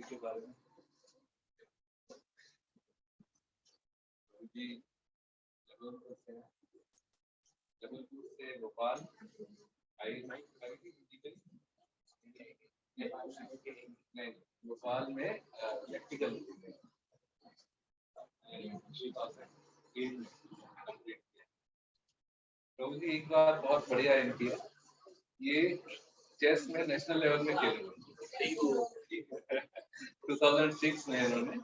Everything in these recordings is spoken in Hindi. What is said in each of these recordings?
के बारे में जी जबलपुर से भोपाल आई नहीं भोपाल में प्रैक्टिकल प्रभु जी एक बार बहुत बढ़िया एम किया ये चेस में नेशनल लेवल में खेले 2006 में इन्होंने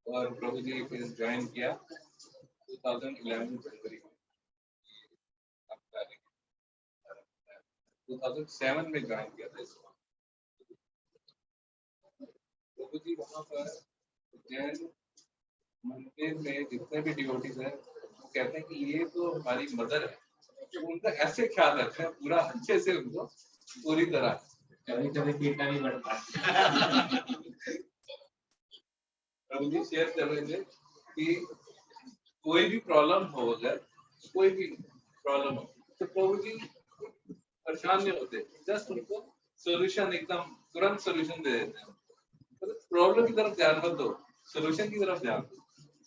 और प्रभु जी फिर ज्वाइन किया 2011 जनवरी में 2007 में ज्वाइन किया था इसको प्रभु जी वहाँ पर जैन मंदिर में जितने भी डिवोटीज हैं वो कहते हैं कि ये तो हमारी मदर है तो उनका ऐसे ख्याल रखते हैं पूरा अच्छे से उनको पूरी तरह कभी पीटा नहीं पड़ता प्रभु जी शेयर कर रहे थे कि कोई भी प्रॉब्लम हो अगर कोई भी प्रॉब्लम हो तो प्रभु जी परेशान नहीं होते जस्ट उनको सॉल्यूशन एकदम तुरंत सॉल्यूशन दे देते हैं प्रॉब्लम की तरफ ध्यान मत दो सॉल्यूशन की तरफ ध्यान दो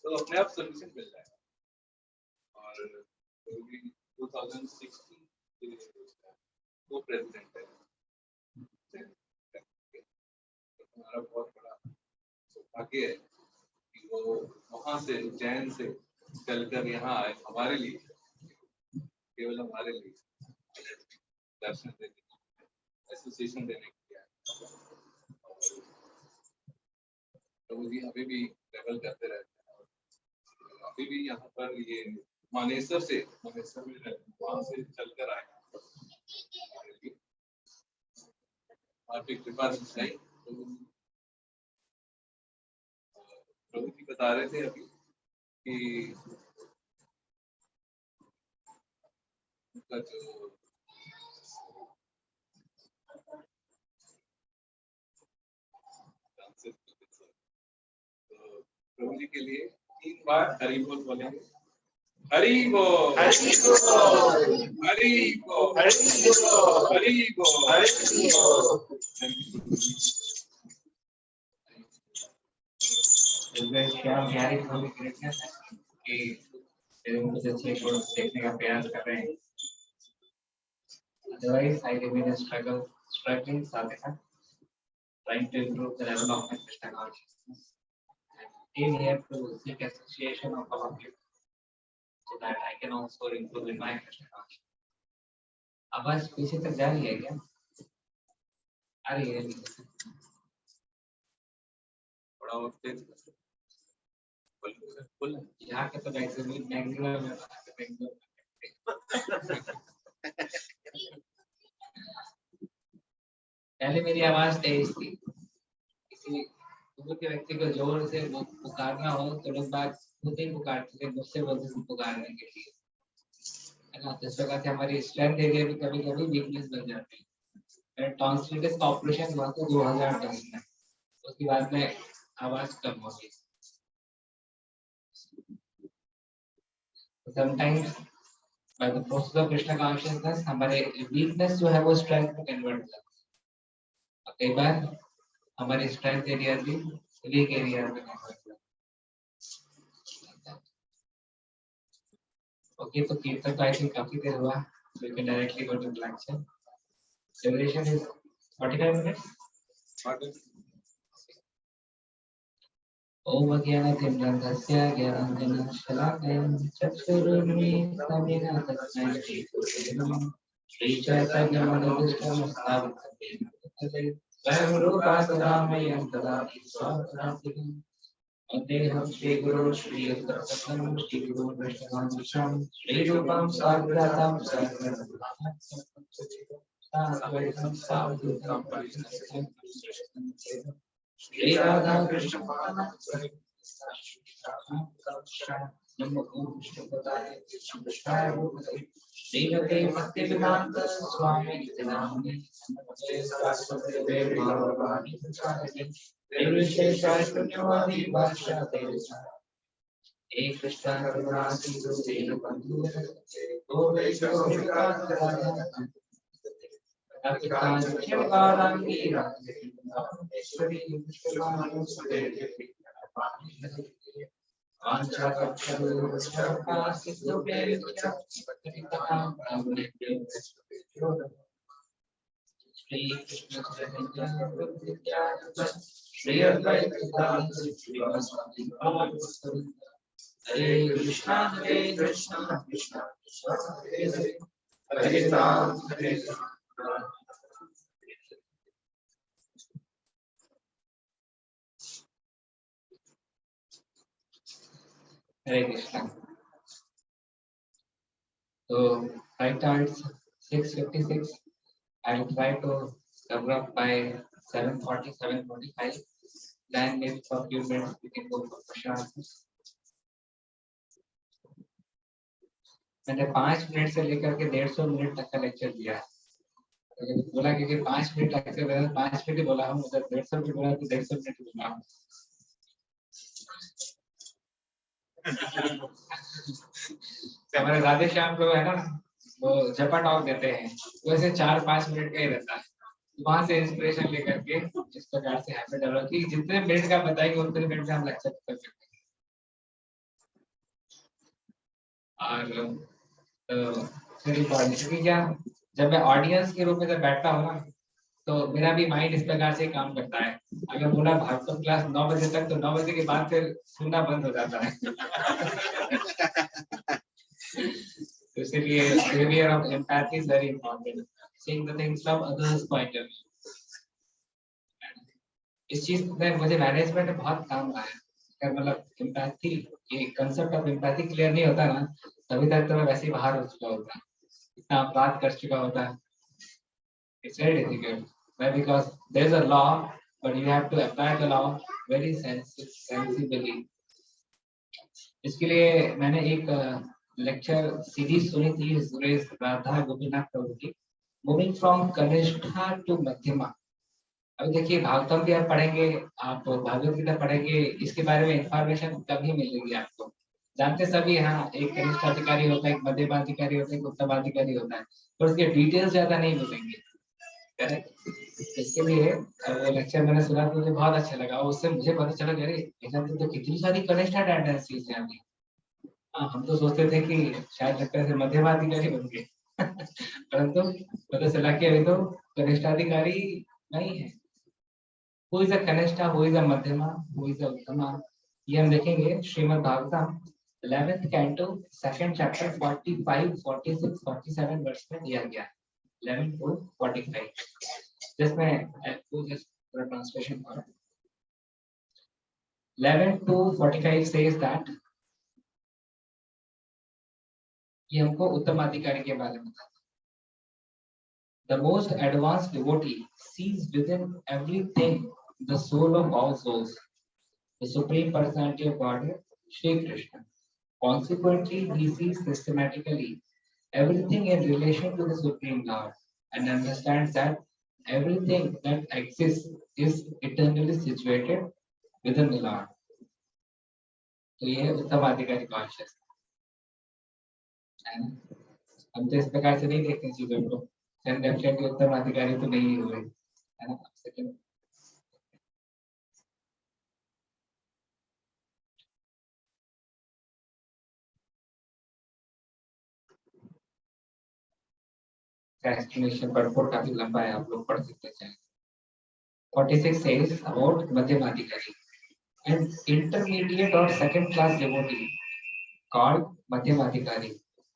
तो अपने आप सॉल्यूशन मिल जाएगा और 2016 वो प्रेसिडेंट है हमारा बहुत बड़ा सौभाग्य है कि वो वहां से उज्जैन से चलकर यहाँ आए हमारे लिए केवल हमारे लिए दर्शन देने एसोसिएशन देने के लिए प्रभु जी अभी भी ट्रेवल करते रहते हैं अभी भी यहाँ पर ये मानेसर में वहां से चलकर आए आपकी कृपा दिखाई प्रभु जी बता रहे थे अभी कि उनका जो प्रभु जी के लिए 3 बार हरि बोल बोलेंगे हरि बोल हरि बोल हरि बोल हरि बोल हरि बोल हरि बोल कि मुझे अच्छे गुण सीखने का प्रयास कर रहे हैं otherwise I remain struggling साथ ही साथ trying to improve the level of my Krishna consciousness and came here to seek association of all of you so that I can also improve in my Krishna consciousness. आवाज पीछे तक जा रही है क्या? आ रही है? थोड़ा और तेज बोल। यहाँ के तो मैक्सिमम पहले मेरी आवाज तेज थी, किसी दूर के व्यक्ति को जोर से पुकारना हो तो लोग बात खुद ही पुकारते थे, मुझसे बोलते थे पुकारने के लिए, है ना। तो इस प्रकार से हमारी स्ट्रेंथ एरिया भी कभी कभी वीकनेस बन जाती है। टॉन्सिलिटिस का ऑपरेशन हुआ था 2010 में, उसके बाद में आवाज कम हो गई। Sometimes by the process of Krishna consciousness हमारे वीकनेस जो है वो स्ट्रेंथ में कन्वर्ट हो जाता है, और कई बार हमारी स्ट्रेंथ एरिया भी वीक एरिया में कन्वर्ट हो जाता है। ओके, तो कीर्तन तो आई थिंक काफी देर हुआ, so you can directly go to the lecture. Duration is 45 minutes. ओम अज्ञानतिमिरन्धस्य ज्ञानाञ्जनशलाकया चक्षुरुन्मीलितं येन तस्मै श्रीगुरवे नमः। श्रीचैतन्यमनोभीष्टं स्थापितं स्वयं रूपा सदा मह्यं ददाति स्वपदान्तिकम्। वन्देऽहं श्रीगुरुं श्रीयुक्तपदं श्रीगुरुं वैष्णवांशं श्रीरूपं साग्रजातं श्री राधा कृष्ण श्रीमते भक्तिवेदांत स्वामी शून्यवादी भाषा एक कृष्ण करुणा सिंधु दीनबंधु हरे कृष्णा कृष्णा कृष्णा हरे राम हरे राम। हरे कृष्णा। तो right now it's 6:56. I'll try to cover up by 7:40, 7:45. Then maybe for a few minutes we can go for questions. मैंने 5 मिनट से लेकर के 150 मिनट तक का लेक्चर दिया, तो बोला कि 5 मिनट लेक्चर देना, 5 मिनट ही बोला हूँ, अगर 150 मिनट बोला तो 150 मिनट बोला हूँ। हमारे राधे श्याम लोग है ना, वो जपा टॉक देते हैं, वैसे 4-5 मिनट का ही रहता है, वहां से इंस्पिरेशन लेकर के इस प्रकार से हैबिट डेवलप की, जितने मिनट का बताएंगे उतने मिनट में हम लेक्चर कर सकते हैं। और क्योंकि क्या, जब मैं ऑडियंस के रूप में जब बैठता हूँ ना, तो मेरा भी माइंड इस प्रकार से काम करता है। अगर बोला भागवत क्लास 9 बजे तक, तो 9 बजे के बाद फिर सुनना बंद हो जाता है। तो इसलिए behavior of empathy is very important. Seeing the things from others' point of view. इस चीज में मुझे मैनेजमेंट में बहुत काम आया। अगर मतलब एम्पैथी, ये कंसेप्ट ऑफ एम्पैथी क्लियर नहीं होता ना, तभी तक तो मैं वैसे ही बाहर हो चुका होता, इतना अपराध कर चुका होता। It's very difficult. Why? Because there's a law, but you have to apply the law very sensibly. इसके लिए मैंने एक लेक्चर सीरीज सुनी थी सुरेश राधा गोपीनाथ प्रभु की, मूविंग फ्रॉम कनिष्ठा टू मध्यमा। अभी देखिए भागवतम भी आप पढ़ेंगे, आप भागवत गीता पढ़ेंगे, इसके बारे में इंफॉर्मेशन कभी मिलेगी आपको। जानते सभी हाँ, एक कनिष्ठाधिकारी होता है, एक मध्यमाधिकारी होता है, एक उत्तराधिकारी होता है, पर उसके डिटेल्स ज्यादा नहीं मिलेंगे। इसके लिए वो लेक्चर मैंने सुना तो मुझे बहुत अच्छा लगा, और उससे मुझे पता चला अरे तो कितनी सारी कनिष्ठा टेंडेंसीज हैं अभी। हम तो सोचते थे कि शायद लगता है मध्यमाधिकारी बन गए, परंतु पता चला कि अभी तो कनिष्ठाधिकारी नहीं है। Who is a कनिष्ठा, who is a मध्यमा, who is a उत्तमा, ये हम देखेंगे Srimad Bhagavatam 11th canto second chapter 45 46 47 verse में दिया गया 11 to 45 जिसमें आपको जस्ट ट्रांसलेशन करो 11 to 45 says that ये हमको उत्तमाधिकारी के बारे में बताता है the most advanced devotee sees within everything the soul of all souls the supreme personality of Godhead Shri Krishna consequently he sees systematically everything in relation to the supreme Lord and understands that everything that exists is eternally situated within the Lord तो ये उत्तमाधिकारी कॉन्शियस है ना हम तो इस प्रकार से नहीं देखते चीजों को डेफिनेटली उत्तराधिकारी तो नहीं हुए है ना सेकंड एक्सप्लेनेशन पढ़ काफी लंबा है आप लोग पढ़ सकते हैं 46 says about madhyamadikari an intermediate or second class devotee called madhyamadikari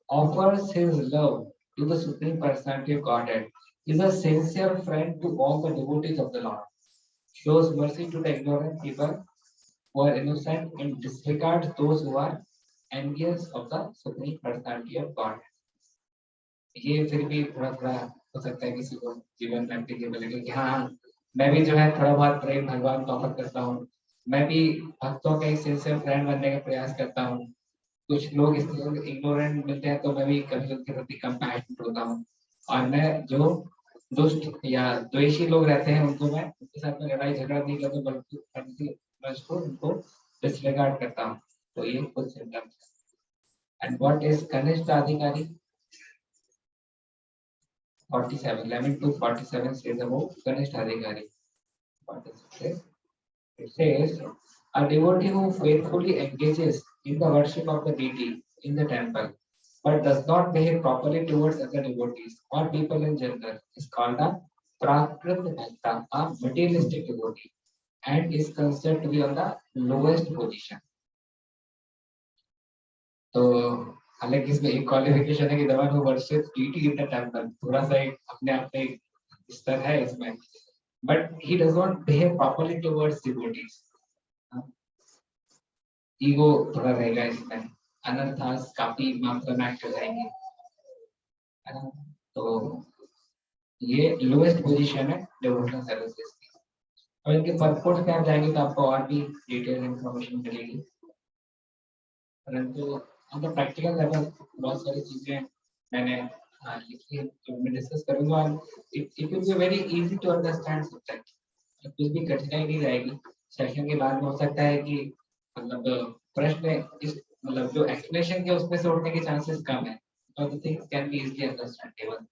offers his love to the supreme personality of Godhead is a sincere friend to all the devotees of the Lord shows mercy to the ignorant people who are innocent and disregards those who are envious of the supreme personality of God. ये फिर भी थोड़ा थोड़ा हो सकता है किसी को जीवन में एप्लीकेबल लगे कि हाँ मैं भी जो है थोड़ा बहुत प्रेम भगवान को ऑफर करता हूँ मैं भी भक्तों का एक सिंसियर फ्रेंड बनने का प्रयास करता हूँ कुछ लोग इग्नोरेंट मिलते हैं तो मैं भी कभी उनके प्रति कंपैशनेट होता हूँ और मैं जो दुष्ट या द्वेषी लोग रहते हैं उनको मैं उनके साथ में लड़ाई झगड़ा नहीं करता बल्कि उनको डिसरिगार्ड करता हूँ तो ये कुछ सिम्टम्स एंड व्हाट इज कनिष्ठ अधिकारी 47 11 to 47 says about कनिष्ठ अधिकारी what does it say it says a devotee who faithfully engages in the worship of the deity in the temple but does not behave properly towards other devotees or people in general is called a prakrit bhakta a materialistic devotee and is considered to be on the lowest position तो हालांकि इसमें एक क्वालिफिकेशन है कि the one who worships deity in the temple थोड़ा सा एक अपने आप में स्तर है इसमें but he does not behave properly towards devotees ego थोड़ा रहेगा इसमें अनर्थास काफी मात्रा में एक्टिव रहेंगे है ना तो ये लोएस्ट पोजीशन है डिवोशनल सर्विसेज की और इनके परपोर्ट पे आप जाएंगे तो आपको और भी डिटेल इंफॉर्मेशन मिलेगी परंतु ऑन द प्रैक्टिकल लेवल बहुत सारी चीजें मैंने लिखी है जो मैं डिस्कस करूंगा it will be very easy to understand subject कुछ भी कठिनाई नहीं रहेगी सेशन के बाद में हो सकता है कि मतलब प्रश्न इस मतलब जो एक्सप्लेनेशन के उसमें से उठने के चांसेस कम है और the things can be easily understandable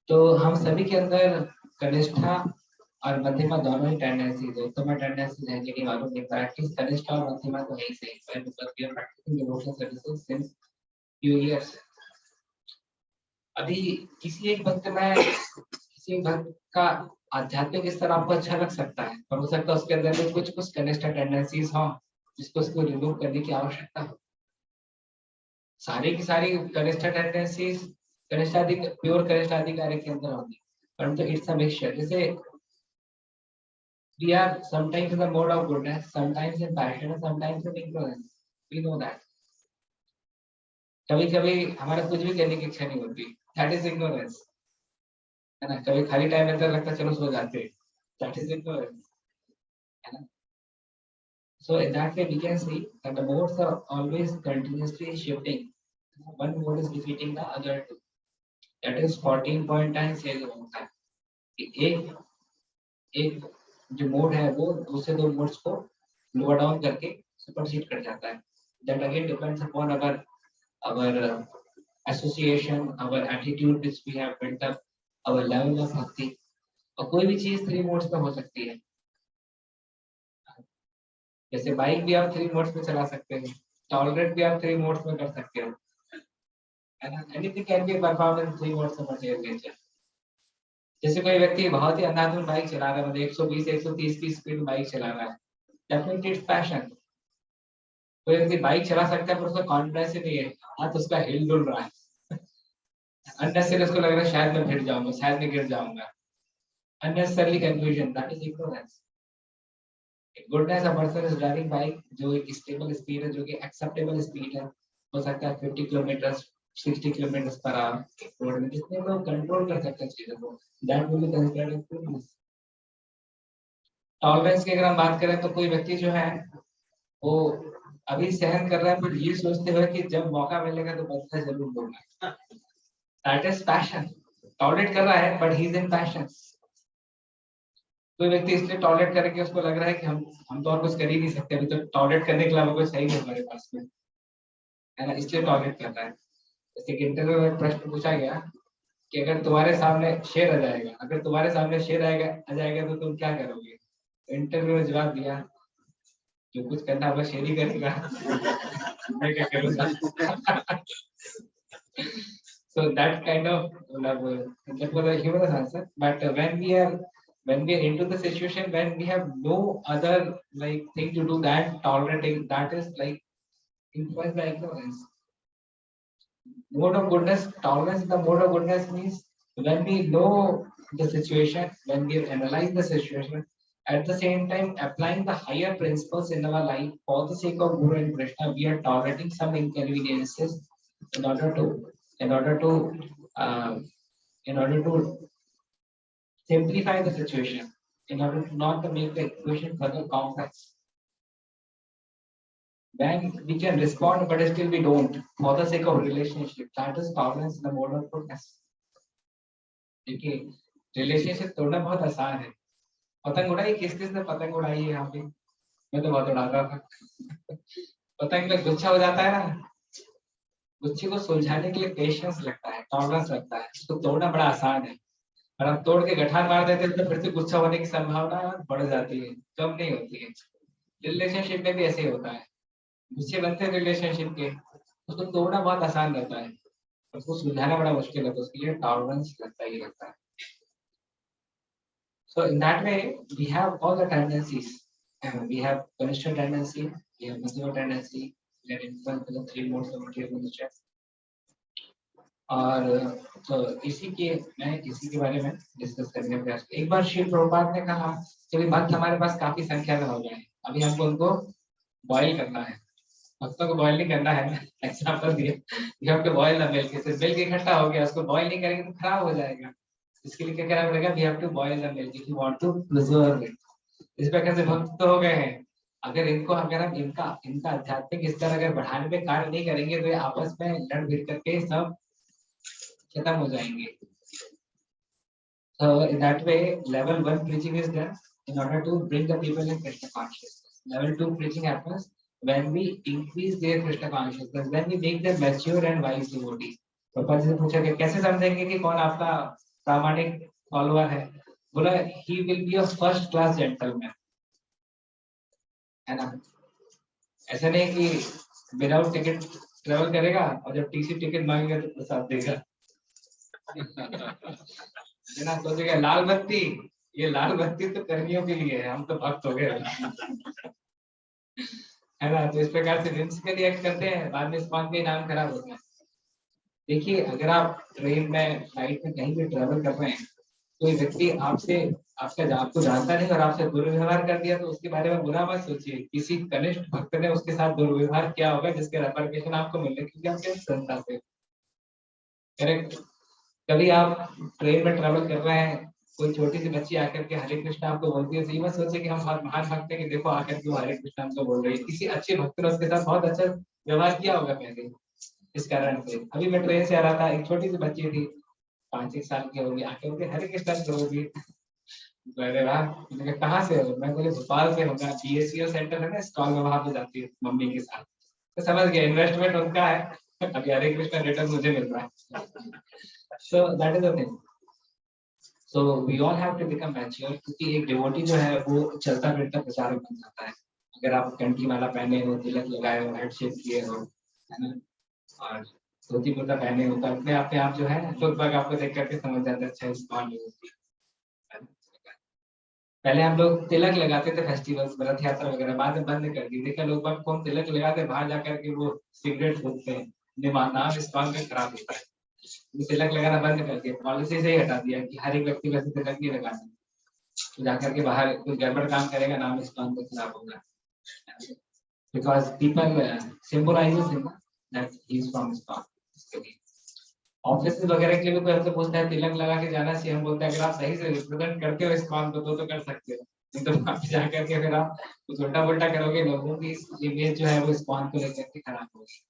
तो हम सभी के अंदर कनिष्ठा और मध्यमा दोनों ही टेंडेंसीज है उत्तम टेंडेंसीज है लेकिन मालूम नहीं पड़ा कि कनिष्ठा और मध्यमा तो है ही सही है because we are practising devotional services since few years अभी किसी एक भक्त का आध्यात्मिक स्तर आपको अच्छा लग सकता है पर हो सकता है उसके अंदर में कुछ कनिष्ठा टेंडेंसीज हो जिसको उसको रिमूव करने की आवश्यकता हो सारी की सारी कनिष्ठा टेंडेंसीज प्योर कनिष्ठाधिकारी के अंदर होंगी परंतु इट्स अ मिक्सचर जैसे we are sometimes in the mode of goodness sometimes in passion and sometimes in ignorance we know that कभी कभी हमारा कुछ भी करने की इच्छा नहीं होती that is ignorance है ना कभी खाली टाइम मिलता लगता चलो सो जाते that is ignorance है ना so in that way we can see that the modes are always continuously shifting one mode is defeating the other two that is 14.9 says about that एक जो मोड है वो दूसरे दो मोड्स को लोअर डाउन करके सुपरसीड कर जाता है that again depends upon our association our attitude which we have built up our level of bhakti और कोई भी चीज 3 मोड्स में हो सकती है जैसे बाइक भी आप 3 मोड्स में चला सकते हैं टॉलरेट भी आप 3 मोड्स में कर सकते हो है ना anything can be performed in 3 modes of material nature जैसे कोई व्यक्ति बहुत ही अंधाधुंध बाइक चला रहा है मतलब 120 130 की स्पीड बाइक चला रहा है डेफिनेटली इट्स पैशन कोई व्यक्ति बाइक चला सकता है पर उसका कॉन्फिडेंस ही नहीं है, हाथ उसका हिल डुल रहा है, अननेसेसरी उसको लग रहा है शायद मैं गिर जाऊंगा, शायद मैं गिर जाऊंगा, unnecessarily confusion, that is ignorance. Goodness a person is driving bike जो एक स्टेबल स्पीड है, जो कि एक्सेप्टेबल स्पीड है, हो सकता है 50 kilometre 60 kilometre per hour road में, जितने लोग कंट्रोल कर सकते हैं चीजों को, that will be considered goodness. Tolerance की अगर हम बात करें तो कोई व्यक्ति जो है वो अभी सहन कर रहा है, पर ये सोचते हुए कि जब मौका मिलेगा तो बदला जरूर दूंगा, दैट इज पैशन। टॉलरेट कर रहा है but he is in passion. कोई व्यक्ति इसलिए टॉलरेट करे कि उसको लग रहा है कि हम तो और कुछ कर ही नहीं सकते, अभी तो टॉलरेट करने के अलावा कुछ सही नहीं हमारे पास में, है ना, इसलिए टॉलरेट कर रहा है। जैसे कि इंटरव्यू में प्रश्न पूछा गया कि अगर तुम्हारे सामने शेर आ जाएगा, अगर तुम्हारे सामने शेर आ जाएगा तो तुम क्या करोगे? तो इंटरव्यू में जवाब दिया, जो कुछ करना होगा शेर ही करेगा, मैं क्या करूँगा। So that kind of that was a humorous answer. But when we are into the situation when we have no other like thing to do that tolerating, that is like influenced by ignorance. Mode of goodness, tolerance in the mode of goodness means when we know the situation, when we analyze the situation, at the same time applying the higher principles in our life for the sake of Guru and Krishna, we are tolerating some inconveniences in order to in order to uh, in order to simplify the situation, in order to not to make the equation further complex. When we can respond but still we don't for the sake of relationship, that is tolerance in the mode of goodness. देखिए रिलेशनशिप तोड़ना बहुत आसान है। पतंग उड़ाई, किस किसने पतंग उड़ाई है यहाँ पे? मैं तो बहुत उड़ाता था। पतंग में गुच्छा हो जाता है ना, गुच्छे को सुलझाने के लिए पेशेंस लगता है, टॉलरेंस लगता है, इसको तोड़ना बड़ा आसान है। और हम तोड़ के गठान मार देते हैं तो फिर से गुच्छा होने की संभावना बढ़ जाती है, कम नहीं होती है। रिलेशनशिप में भी ऐसे ही होता है, गुच्छे बनते हैं रिलेशनशिप के, उसको तोड़ना बहुत आसान रहता है, उसको सुलझाना बड़ा मुश्किल है, तो उसके लिए टॉलरेंस लगता ही लगता है। So in that way, we have all the tendencies. We have Kanishta tendency, we have Madhyama tendency, we are influenced by the three modes of material nature. और तो इसी के बारे में डिस्कस करने का प्रयास। एक बार श्री प्रभुपाद ने कहा कि भक्त हमारे पास काफी संख्या में हो गए, अभी हमको उनको बॉयल करना है। भक्तों को बॉयल नहीं करना है, एग्जाम्पल दिया आपको बॉयल ना मिल्क, जैसे मिल्क इकट्ठा हो गया उसको बॉयल नहीं करेंगे तो खराब हो जाएगा, इसके लिए क्या करना पड़ेगा? We have to boil the milk if you want to preserve it. इस प्रकार से भक्त तो हो गए हैं, अगर हम इनका आध्यात्मिक स्तर अगर बढ़ाने पे कार्य नहीं करेंगे तो ये आपस में लड़ भिड़ करके सब खत्म हो जाएंगे। So in that way, level 1 preaching is done in order to bring the people in Krishna consciousness. Level 2 preaching happens when we increase their Krishna consciousness, when we make them mature and wise devotees. Prabhupada ji से पूछा कि कैसे समझेंगे कि कौन आपका प्रामाणिक फॉलोअर है? बोला he will be a first class gentleman, है ना? ऐसा नहीं कि विदाउट टिकट ट्रेवल करेगा और जब टीसी टिकट मांगेगा तो प्रसाद देगा, है ना? सोचेगा लाल बत्ती, ये लाल बत्ती तो कर्मियों के लिए है, हम तो भक्त हो गए, है ना? तो इस प्रकार से whimsically एक्ट करते हैं, बाद में स्पॉन के नाम खराब होता है। देखिए अगर आप ट्रेन में फ्लाइट में कहीं भी ट्रेवल कर रहे हैं, कोई व्यक्ति आपको जानता नहीं और आपसे दुर्व्यवहार कर दिया तो उसके बारे में बुरा मत सोचिए, किसी कनिष्ठ भक्त ने उसके साथ दुर्व्यवहार किया होगा जिसके रेपरकेशन आपको मिल रहे क्योंकि आप कैसे संस्था से। करेक्ट। कभी आप ट्रेन में ट्रेवल कर रहे हैं, कोई छोटी सी बच्ची आकर के हरे कृष्ण आपको बोलती है तो ये मत सोचे कि हम बहुत महान भक्त हैं कि देखो आकर के वो हरे कृष्ण हमको बोल रही है, किसी अच्छे भक्त ने उसके साथ बहुत अच्छा व्यवहार किया होगा पहले, इस कारण से। अभी मैं ट्रेन से आ रहा था, एक छोटी सी बच्ची थी 5-6 साल की होगी, आके बोलती हरे कृष्ण करोगी। अरे वाह, मैंने कहा कहाँ से हो? मैं बोले भोपाल से होगा, बीएससीओ सेंटर है ना स्टॉल में, वहां पे जाती है मम्मी के साथ। तो समझ गया इन्वेस्टमेंट उनका है, अभी हरे कृष्ण रिटर्न मुझे मिल रहा है। So that is the thing. So we all have to become mature, क्योंकि एक डिवोटी जो है वो चलता फिरता प्रचारक बन जाता है। अगर आप कंठी माला पहने हो, तिलक लगाए हो, हेड शेप किए हो, है ना, और धोती कुर्ता पहने हो, तो अपने आप जो है लोग बाग आपको देख करके समझ जाते हैं अच्छा इस कौन डिवोटी है। पहले हम लोग तिलक लगाते थे फेस्टिवल्स, रथ यात्रा वगैरह, बाद में बंद कर दी। देखा लोग बाग कौन तिलक लगाते हैं, बाहर जाकर के वो सिगरेट फूकते हैं, नाम इस बात का खराब होता है। वो तिलक लगाना बंद कर दिया, पॉलिसी से ही हटा दिया कि हर एक व्यक्ति वैसे तिलक नहीं लगाना। तो जाकर के बाहर कोई गड़बड़ काम करेगा, नाम इस बात का खराब होगा। Because people symbolizes him that he is from Islam. Office वगैरह के लिए भी कोई हमसे पूछता है तिलक लगा के जाना चाहिए, हम बोलते हैं अगर आप सही से रिप्रेजेंट करते हो इस काम को तो कर सकते हो, नहीं तो वहां पे जाकर के फिर आप कुछ उल्टा पुल्टा करोगे, लोगों की इमेज जो है वो इस काम को लेकर के खराब होगी।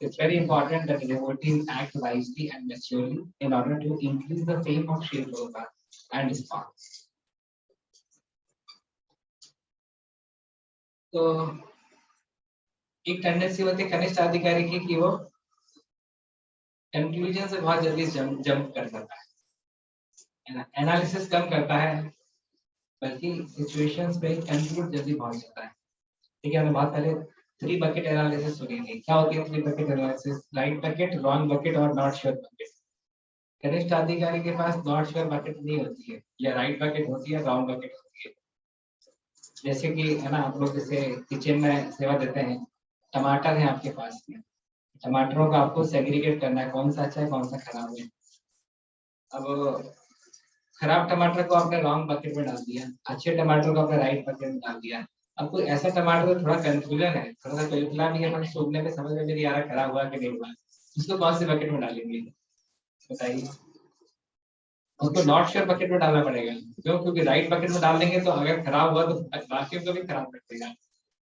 It's very important that the devotees act wisely and maturely in order to increase the fame of Sri Prabhupada and his path. तो एक टेंडेंसी होती है कनिष्ठ अधिकारी की कि वो कंक्लूजन से बहुत जल्दी जंप कर जाता है, एनालिसिस कम करता है, बल्कि सिचुएशंस पे कंक्लूड जल्दी पहुंच जाता है। ठीक है, हमने बात पहले 3 बकेट एनालिसिस सुनी थी। क्या होती है 3 bucket analysis? Right bucket, wrong bucket और नॉट श्योर बकेट। कनिष्ठ अधिकारी के पास नॉट श्योर बकेट नहीं होती है, या राइट बकेट होती है, रॉन्ग बकेट होती है। जैसे कि है ना, आप लोग जैसे किचन में सेवा देते हैं, टमाटर है आपके पास में, टमाटरों का आपको सेग्रीगेट करना है, कौन सा अच्छा है कौन सा खराब है। अब खराब टमाटर को आपने रॉन्ग बकेट में डाल दिया, अच्छे टमाटर को आपने राइट बकेट में डाल दिया। अब कोई ऐसा टमाटर थोड़ा कंफ्यूजन है, थोड़ा सा कल्पना भी है, सूखने में समझ में भी नहीं आ रहा खराब हुआ कि नहीं हुआ, उसको कौन से बकेट में डालेंगे बताइए? उसको नॉट श्योर बकेट में डालना पड़ेगा। क्यों? क्योंकि राइट बकेट में डाल देंगे तो अगर खराब हुआ तो बाकी को भी खराब कर देगा,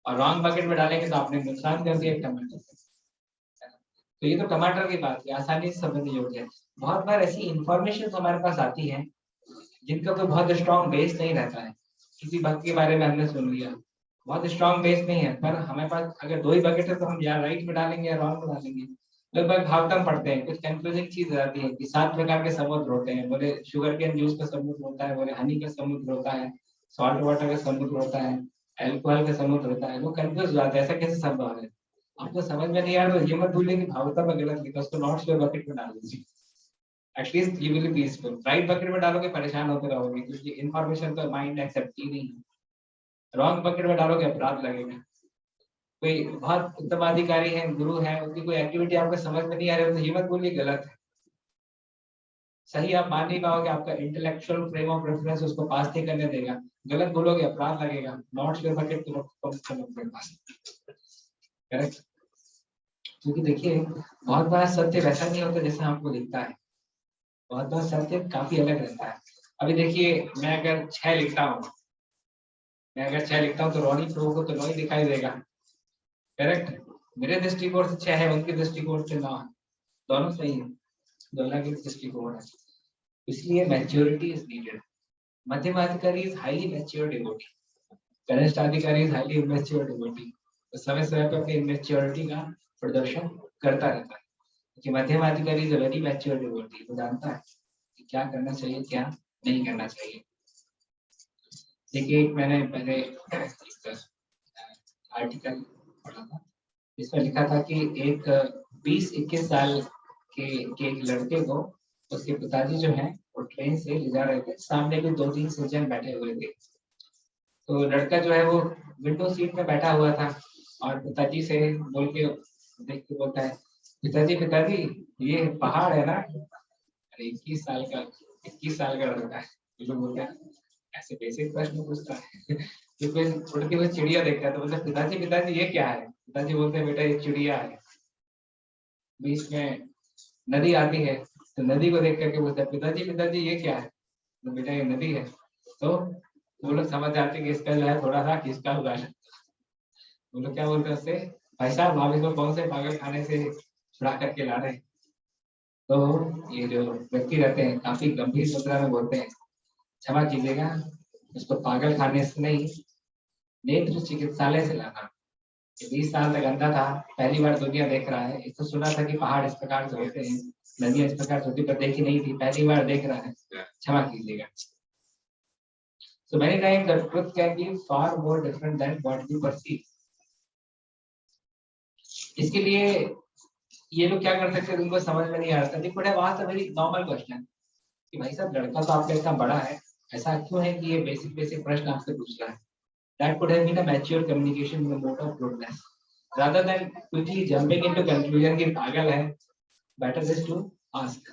और रॉन्ग बकेट में डालेंगे तो आपने नुकसान कर दिया टमाटर। तो ये तो टमाटर की बात है, आसानी से समझने योग्य है। बहुत बार ऐसी इंफॉर्मेशन हमारे पास आती है जिनका कोई बहुत स्ट्रॉन्ग बेस नहीं रहता है। किसी बात के बारे में हमने सुन लिया, बहुत स्ट्रॉन्ग बेस नहीं है, पर हमारे पास अगर 2 ही बकेट है तो हम या राइट में डालेंगे या रॉन्ग में डालेंगे। लगभग भावतम पढ़ते हैं, कुछ कंफ्यूजिंग चीज रहती है कि 7 प्रकार के समुद्र होते हैं, बोले शुगर केन जूस का समुद्र होता है, बोले हनी का समुद्र होता है, सॉल्ट वाटर का समुद्र होता है, एल्कोहल का समुद्र होता है। वो कंफ्यूज हो जाते हैं, ऐसा कैसे संभव है? आपको समझ में नहीं आ रहा तो ये मत भूलिए कि भावतम में गलत लिखा, उसको नॉट श्योर बकेट में डाल दीजिए, at least you will be peaceful. Right bucket में डालोगे परेशान होते रहोगे, क्योंकि इन्फॉर्मेशन तो माइंड एक्सेप्ट ही नहीं। रॉन्ग बकेट में डालोगे अपराध लगेगा। कोई बहुत उत्तम अधिकारी है, गुरु है, उनकी कोई एक्टिविटी आपको समझ में नहीं आ रही है तो ये मत बोलिए गलत है। सही आप मान नहीं पाओगे, आपका इंटेलेक्चुअल फ्रेम ऑफ रेफरेंस उसको पास नहीं करने देगा, गलत बोलोगे अपराध लगेगा। नॉट श्योर बकेट तो पास, करेक्ट? क्योंकि देखिए बहुत बार सत्य वैसा नहीं होता जैसा आपको दिखता है, बहुत बार सत्य काफी अलग रहता है। अभी देखिए मैं अगर 6 लिखता हूँ, तो रोनी प्रो को तो 9 ही दिखाई देगा, करेक्ट? मेरे दृष्टिकोण से 6 है, उनके दृष्टिकोण से 9 है, दोनों सही है, दोनों के दृष्टिकोण है। इसलिए मैच्योरिटी इज नीडेड। मध्यम अधिकारी इज हाईली मैच्योर डिवोटी, कनिष्ठ अधिकारी इज हाईली इमेच्योर डिवोटी। तो समय समय पर अपनी इमेच्योरिटी का प्रदर्शन करता रहता है, क्योंकि मध्यम अधिकारी is a very mature devotee, वो जानता है कि क्या करना चाहिए क्या नहीं करना चाहिए। देखिए मैंने पहले आर्टिकल पढ़ा था, इसमें लिखा था कि एक 20-21 साल के एक लड़के को उसके पिताजी जो हैं वो ट्रेन से ले जा रहे थे, सामने भी 2-3 सज्जन बैठे हुए थे। तो लड़का जो है वो विंडो सीट में बैठा हुआ था और पिताजी से बोल के देख के बोलता है, पिताजी ये पहाड़ है ना? अरे 21 साल का लड़का है, जो बोलता है ऐसे बेसिक प्रश्न पूछता है कि कोई उड़ती हुई चिड़िया देखता है तो बोलता है पिताजी ये क्या है? पिताजी बोलते हैं बेटा ये चिड़िया है। बीच में नदी आती है तो नदी को देख करके बोलता है पिताजी ये क्या है? तो बेटा ये नदी है। तो वो लोग समझ जाते हैं कि इसका जो है थोड़ा सा किसका हुआ है। वो लोग क्या बोलते हैं उससे, भाई साहब आप इसको कौन से पागल खाने से छुड़ा करके ला रहे हैं? तो ये जो व्यक्ति रहते हैं काफी गंभीर मुद्रा में बोलते हैं, क्षमा कीजिएगा, उसको पागल खाने से नहीं नेत्र चिकित्सालय से लाना। 20 साल तक अंधा था, पहली बार दुनिया देख रहा है। इसको सुना था कि पहाड़ इस प्रकार से होते हैं, नदियां इस प्रकार से होती, पर देखी नहीं थी, पहली बार देख रहा है, क्षमा कीजिएगा। So many times the truth can be far more different than what we perceive. इसके लिए ये लोग क्या कर सकते हैं, उनको समझ में नहीं आ रहा था। देखो बड़ा वास्ट वेरी नॉर्मल क्वेश्चन कि भाई साहब लड़का तो आपका इतना बड़ा है, ऐसा क्यों है कि ये बेसिक बेसिक प्रश्न आपसे पूछ रहा है? That could have been a mature communication in the mode of progress. Rather than quickly jumping into conclusion कि पागल है, better is to ask.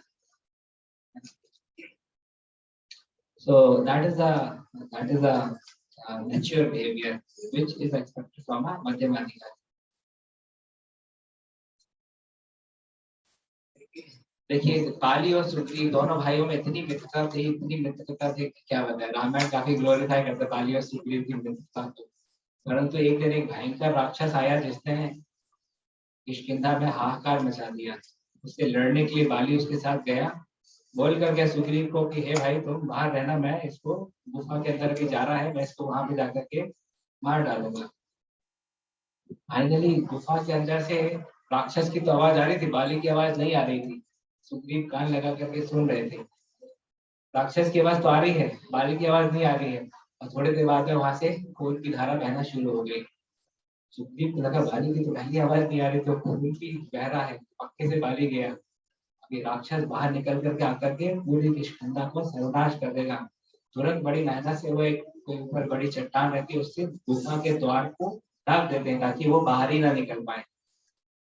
So that is the mature behavior which is expected from a Madhyamika. देखिए पाली और सुग्रीव दोनों भाइयों में इतनी मित्रता थी कि क्या बताएं। रामायण काफी ग्लोरीफाई करता पाली और सुग्रीव की मित्रता को। परंतु एक दिन एक भयंकर राक्षस आया जिसने किष्किंधा में हाहाकार मचा दिया। उससे लड़ने के लिए बाली उसके साथ गया। बोल कर गया सुग्रीव को कि हे भाई तुम बाहर रहना, मैं इसको गुफा के अंदर भी जा रहा है, मैं इसको वहां पे जाकर के मार डालूंगा। फाइनली गुफा के अंदर से राक्षस की तो आवाज आ रही थी, बाली की आवाज नहीं आ रही थी। सुग्रीव कान लगा करके सुन रहे थे। राक्षस की आवाज तो आ रही है, बाली की आवाज नहीं आ रही है। और थोड़ी देर बाद में वहां से खून की धारा बहना शुरू हो गई। सुग्रीव को लगा बाली की तो पहली आवाज नहीं आ रही, तो खून भी बह रहा है, पक्के से बाली गया। अभी राक्षस बाहर निकल करके आकर के पूरी किष्किंधा को सर्वनाश कर देगा। तुरंत बड़ी मेहनत से वो एक कोई ऊपर बड़ी चट्टान रहती है, उससे गुफा के द्वार को ढक देते हैं ताकि वो बाहर ही ना निकल पाए।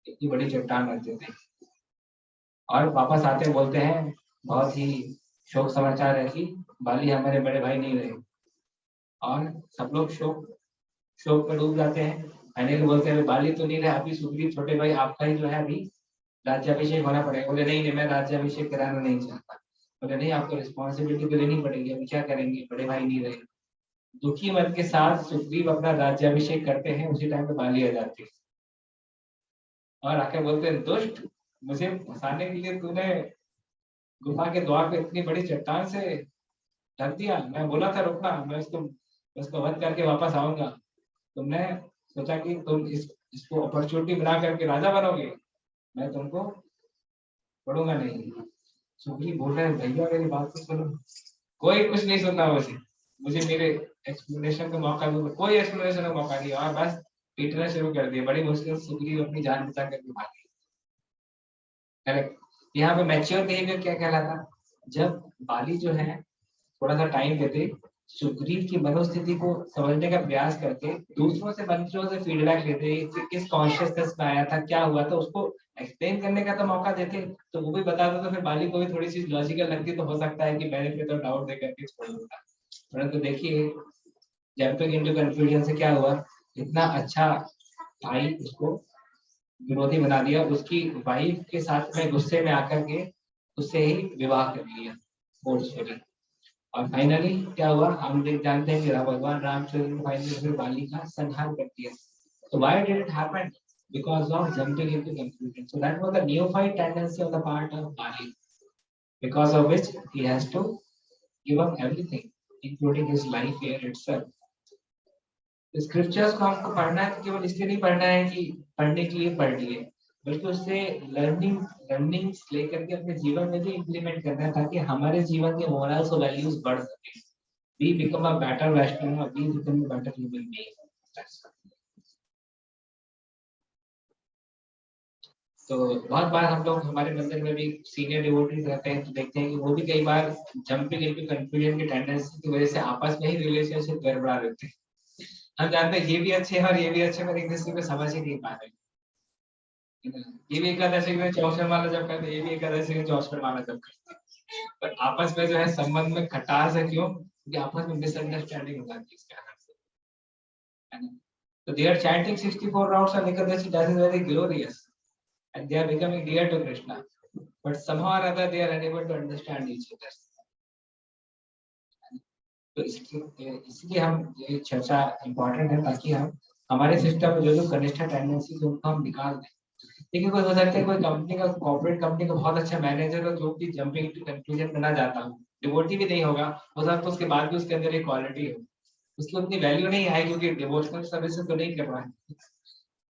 इतनी बड़ी चट्टान रख देते हैं और वापस आते बोलते हैं बहुत ही शोक समाचार है कि बाली हमारे बड़े भाई नहीं रहे। और सब लोग शोक शोक में डूब जाते हैं। अनिल बोलते हैं बाली तो नहीं रहे, अभी सुग्रीव छोटे भाई आपका ही जो है अभी राज्याभिषेक होना पड़ेगा। बोले नहीं नहीं, मैं राज्याभिषेक कराना नहीं चाहता। बोले नहीं, आपको रिस्पॉन्सिबिलिटी तो लेनी पड़ेगी, अभी क्या करेंगे, बड़े भाई नहीं रहे। दुखी मन के साथ सुग्रीव अपना राज्याभिषेक करते हैं। उसी टाइम पे बाली आ जाती है और आके बोलते हैं दुष्ट, मुझे फंसाने के लिए तूने गुफा के द्वार पे इतनी बड़ी चट्टान से ढक दिया। मैं बोला था रुकना, मैं उसको वध करके वापस आऊंगा। तुमने सोचा कि तुम इसको अपॉर्चुनिटी बना करके राजा बनोगे, मैं तुमको पढ़ूंगा नहीं। सुग्रीव बोल रहे हैं भैया मेरी बात तो सुनो। कोई कुछ नहीं सुनना मुझे, मुझे मेरे एक्सप्लेनेशन का मौका दो। कोई एक्सप्लेनेशन का मौका नहीं और बस पीटना शुरू कर दिया। बड़ी मुश्किल से सुग्रीव अपनी जान बचा करके भागे। करेक्ट। यहाँ पे मैच्योर बिहेवियर क्या कहलाता? जब बाली जो है थोड़ा सा टाइम देते, सुग्रीव की मनोस्थिति को समझने का प्रयास करते, दूसरों से मंत्रियों से फीडबैक लेते कि किस कॉन्शियसनेस में आया था, क्या हुआ था, उसको एक्सप्लेन करने का तो मौका देते, तो वो भी बताता तो फिर बाली को भी थोड़ी सी लॉजिकल लगती, तो हो सकता है कि मैंने फिर तो डाउट दे करके छोड़ देता। परंतु देखिए जंपिंग इनटू कंफ्यूजन से क्या हुआ, इतना अच्छा भाई उसको विरोधी बना दिया। उसकी वाइफ के साथ में गुस्से में आकर के उससे ही विवाह कर लिया फोर्सफुली। और फाइनली क्या हुआ हम देख जानते हैं कि भगवान रामचंद्र ने फाइनली फिर बाली का संहार कर दिया। So why did it happen? Because of jumping into conclusion. So that was the neophyte tendency on the part of Bali, because of which he has to give up everything, including his life here itself. Scriptures को हमको पढ़ना है तो केवल इसलिए नहीं पढ़ना है कि पढ़ने के लिए पढ़ लिए, बल्कि उससे लर्निंग्स लेकर के अपने जीवन में भी इम्प्लीमेंट करना है ताकि हमारे जीवन के मोरल्स और वैल्यूज बढ़ सके। We become a better Western or we become a better human being. तो बहुत बार हम लोग हमारे मंदिर में भी सीनियर डिवोटीज रहते हैं तो देखते हैं कि वो भी कई बार जंपिंग इनटू कंफ्यूजन की टेंडेंसी की वजह से आपस में ही रिलेशनशिप गड़बड़ा देते हैं। हम जानते हैं ये भी अच्छे हैं और ये भी अच्छे, पर एक दूसरे को समझ ही नहीं पा रहे। ये भी एकादशी में चौसठ माला जब करते, ये भी एकादशी में चौसठ माला जब करते, पर आपस में जो है संबंध में खटास है। क्यों? क्योंकि आपस में मिसअंडरस्टैंडिंग हो जाती है इसके कारण से, है ना? So they are chanting 64 rounds on Ekadashi, that is very glorious, and they are becoming dear to Krishna. But somehow or other they are unable to understand each other. तो इसलिए हम ये चर्चा इम्पोर्टेंट है ताकि हम हमारे सिस्टम में जो कनिष्ठ टेंडेंसी उनको हम निकाल दें। देखिए कोई हो सकता है कोई कंपनी का कॉर्पोरेट कंपनी का बहुत अच्छा मैनेजर हो जो कि जंपिंग टू कंक्लूजन में ना जाता हो, डिवोटी भी नहीं होगा, हो सकता है उसके बाद भी उसके अंदर एक क्वालिटी हो, उसकी उतनी वैल्यू नहीं है क्योंकि डिवोशनल सर्विस तो नहीं कर रहा है।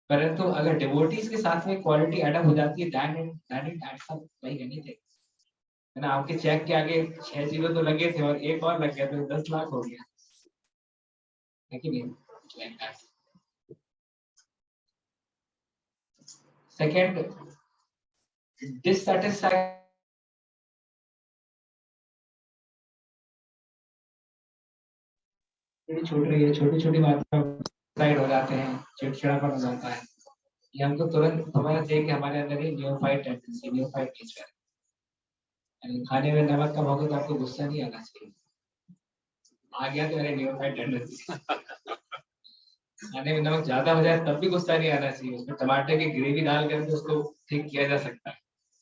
परंतु अगर डिवोटीज के साथ में क्वालिटी अडप हो जाती है that it adds up like anything, है ना? आपके चेक के आगे 6 जीरो तो लगे थे और एक और लग गया तो 10 लाख हो गया, है कि नहीं? Like that. सेकंड, डिससैटिस्फैक्शन छूट रही है, छोटी छोटी बातों साइड हो जाते हैं, चिड़चिड़ापन हो जाता है, ये हमको तुरंत पता चाहिए कि हमारे अंदर ही न्यूफाइड टेंडेंसी, न्यूफाइड नेचर है। खाने में नमक कम होगा तो आपको गुस्सा नहीं आना चाहिए, आ गया तो मेरे न्यूफाइड टेंडेंसी। खाने में नमक ज्यादा हो जाए तब भी गुस्सा नहीं आना चाहिए, उसमें टमाटर की ग्रेवी डाल करके उसको ठीक किया जा सकता है।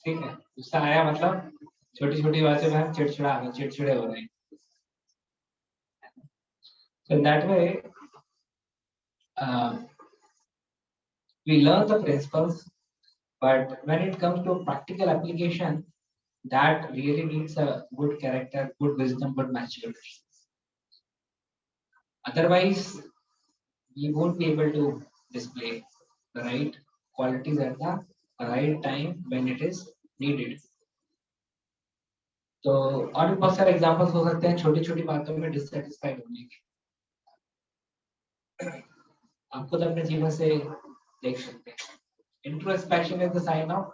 ठीक है, गुस्सा आया मतलब छोटी छोटी बातों में हम चिड़चिड़े हो रहे हैं। So in that way, we learn the principles, but when it comes to practical application, that really needs a good character, good wisdom, good maturity. Otherwise, we won't be able to display the right qualities at the right time when it is needed. तो और भी बहुत सारे एग्जांपल्स हो सकते हैं छोटी छोटी बातों में डिससेटिस्फाइड होने के। आप खुद अपने जीवन से देख सकते हैं। Introspection is the sign of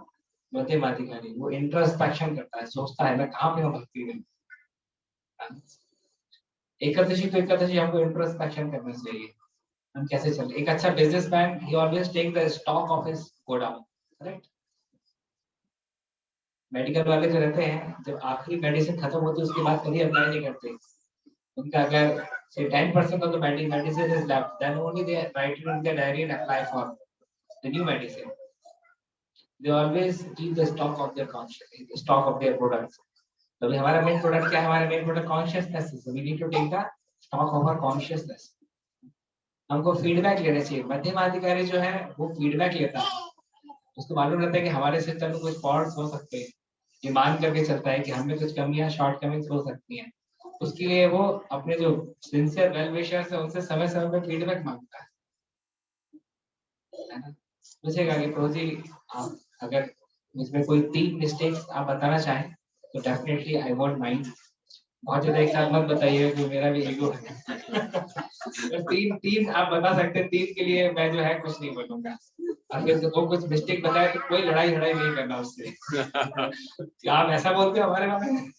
मध्यमाधिकारी। वो इंट्रोस्पेक्शन करता है, सोचता है मैं कहाँ पे हूँ भक्ति में। एकादशी तो एकादशी हमको इंट्रोस्पेक्शन करना चाहिए, हम कैसे चले। एक अच्छा बिजनेसमैन ही always take the stock of his godown, correct. Medical वाले जो रहते हैं, जब आखिरी मेडिसिन खत्म होती है उसके बाद कभी अप्लाई नहीं करते। उनका अगर say 10% of the medicine is left, then only they write it in their diary and apply for the new medicine. They always keep the stock of their conscious, stock of their products. तो अभी हमारा मेन प्रोडक्ट क्या है? हमारा मेन प्रोडक्ट कॉन्शियसनेस है। So we need to take the stock of our consciousness. हमको फीडबैक लेना चाहिए। मध्यम अधिकारी जो है वो फीडबैक लेता है, उसको मालूम रहता है कि हमारे सिस्टम में कुछ फॉल्ट्स हो सकते हैं, ये मान करके चलता है कि हमें कुछ कमियां, शॉर्टकमिंग्स हो सकती हैं। उसके लिए वो अपने जो सिंसियर वेल विशर्स है उनसे समय समय पर फीडबैक मांगता है ना। पूछेगा कि प्रभु जी आप अगर इसमें कोई 3 मिस्टेक्स आप बताना चाहें तो डेफिनेटली आई वोंट माइंड। बहुत ज्यादा एक साथ मत बताइए कि मेरा भी ईगो है। तो तीन आप बता सकते हैं, 3 के लिए मैं जो है कुछ नहीं बोलूंगा। अगर वो कुछ मिस्टेक बताए तो कोई लड़ाई नहीं करना उससे। क्या आप ऐसा बोलते हो हमारे बारे में?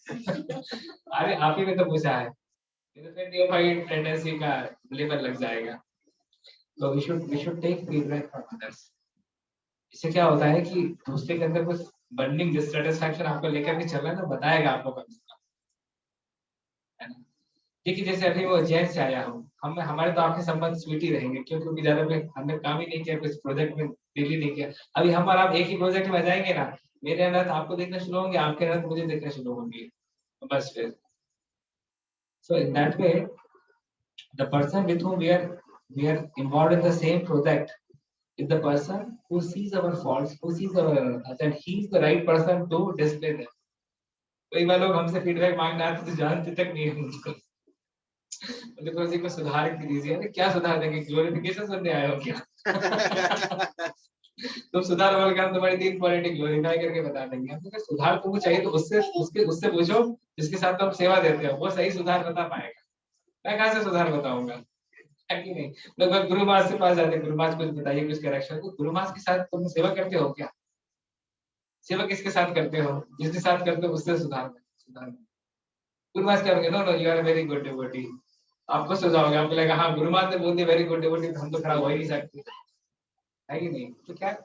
अरे आप ही ने तो पूछा है, तो फिर न्यूफाइड टेंडेंसी का लेवल लग जाएगा। तो we should take feedback from others. इससे क्या होता है कि दूसरे के अंदर कुछ बर्निंग डिससैटिस्फैक्शन आपको लेकर के चल रहा है तो बताएगा आपको कम से कम, है ना। देखिए जैसे अभी वो जैन से आया हूँ, हम हमारे तो आपके संबंध स्वीट ही रहेंगे क्योंकि ज्यादा में हमने काम ही नहीं किया, कुछ प्रोजेक्ट में डेली नहीं किया। अभी हम और आप एक ही प्रोजेक्ट में जाएंगे ना, मेरे अंदर आपको देखना शुरू होंगे, आपके अंदर मुझे देखना शुरू होंगे, बस फिर। So in that way, the person with whom we are involved in the same project is the person who sees our faults, who sees our errors, and he is the right person to display them. कई बार लोग हमसे फीडबैक मांगने आते तो जानते तक नहीं है मुझको, देखो जी को सुधार दीजिए। अरे क्या सुधार देंगे? ग्लोरिफिकेशन सुनने आए हो क्या? तुम सुधार बोल के हम तुम्हारी 3 क्वालिटी ग्लोरीफाई करके बता देंगे। हमने कहा सुधार तुमको चाहिए तो उससे पूछो जिसके साथ तुम सेवा देते हो, वो सही सुधार बता पाएगा। मैं कहाँ से सुधार बताऊंगा, है कि नहीं। लोग गुरु महाराज के पास जाते हैं, गुरु महाराज कुछ बताइए कुछ करेक्शन। तो गुरु महाराज के साथ तुम सेवा करते हो क्या? सेवा किसके साथ करते हो? जिसके साथ करते हो उससे सुधार। गुरु महाराज क्या होंगे? No no you are very good devotee. आपको सुझाओगे, आपको लगेगा हाँ गुरु महाराज ने बोल दिया वेरी गुड डिवोटी, हम तो खड़ा हो ही नहीं सकते, है कि नहीं। तो क्या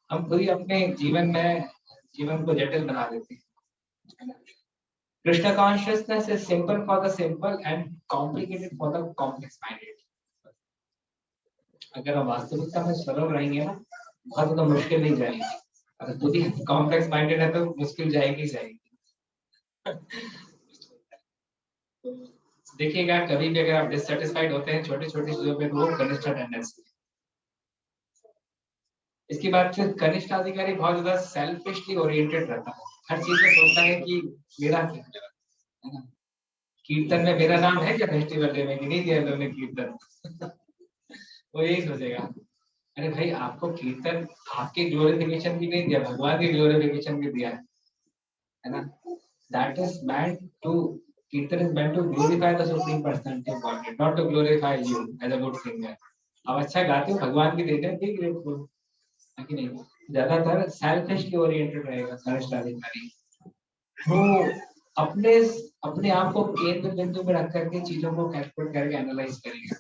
हम खुद ही अपने जीवन को जटिल बना देते हैं। Krishna consciousness is simple for the simple and complicated for the complex minded. अगर हम वास्तविकता में सरल रहेंगे ना, बहुत ज्यादा मुश्किल नहीं जाएगी। अगर खुद ही कॉम्प्लेक्स माइंडेड है तो मुश्किल जाएगी। तो देखिएगा कभी भी अगर आप डिससेटिस्फाइड होते हैं छोटी छोटी चीजों पे, वो कनिष्ठ टेंडेंसी। इसके बाद फिर कनिष्ठ अधिकारी बहुत ज्यादा सेल्फिशली ओरिएंटेड रहता है, हर चीज में सोचता है कि मेरा क्या है ना। कीर्तन में मेरा नाम है क्या फेस्टिवल डे में कि नहीं दिया लोगों ने कीर्तन? वो यही सोचेगा। अरे भाई आपको कीर्तन आपके ग्लोरिफिकेशन की नहीं दिया, भगवान की ग्लोरिफिकेशन की दिया है ना। दैट इज meant to कीर्तन is meant to glorify the supreme personality of Godhead, not to glorify you as a good singer। आप अच्छा गाते हो, भगवान की देते हैं, ठीक ग्रेटफुल है कि नहीं। ज्यादातर सेल्फिशली ओरिएंटेड रहेगा कनिष्ठ अधिकारी। वो अपने अपने आप को केंद्र बिंदु में रख करके चीजों को कैलकुलेट करके एनालाइज करेंगे।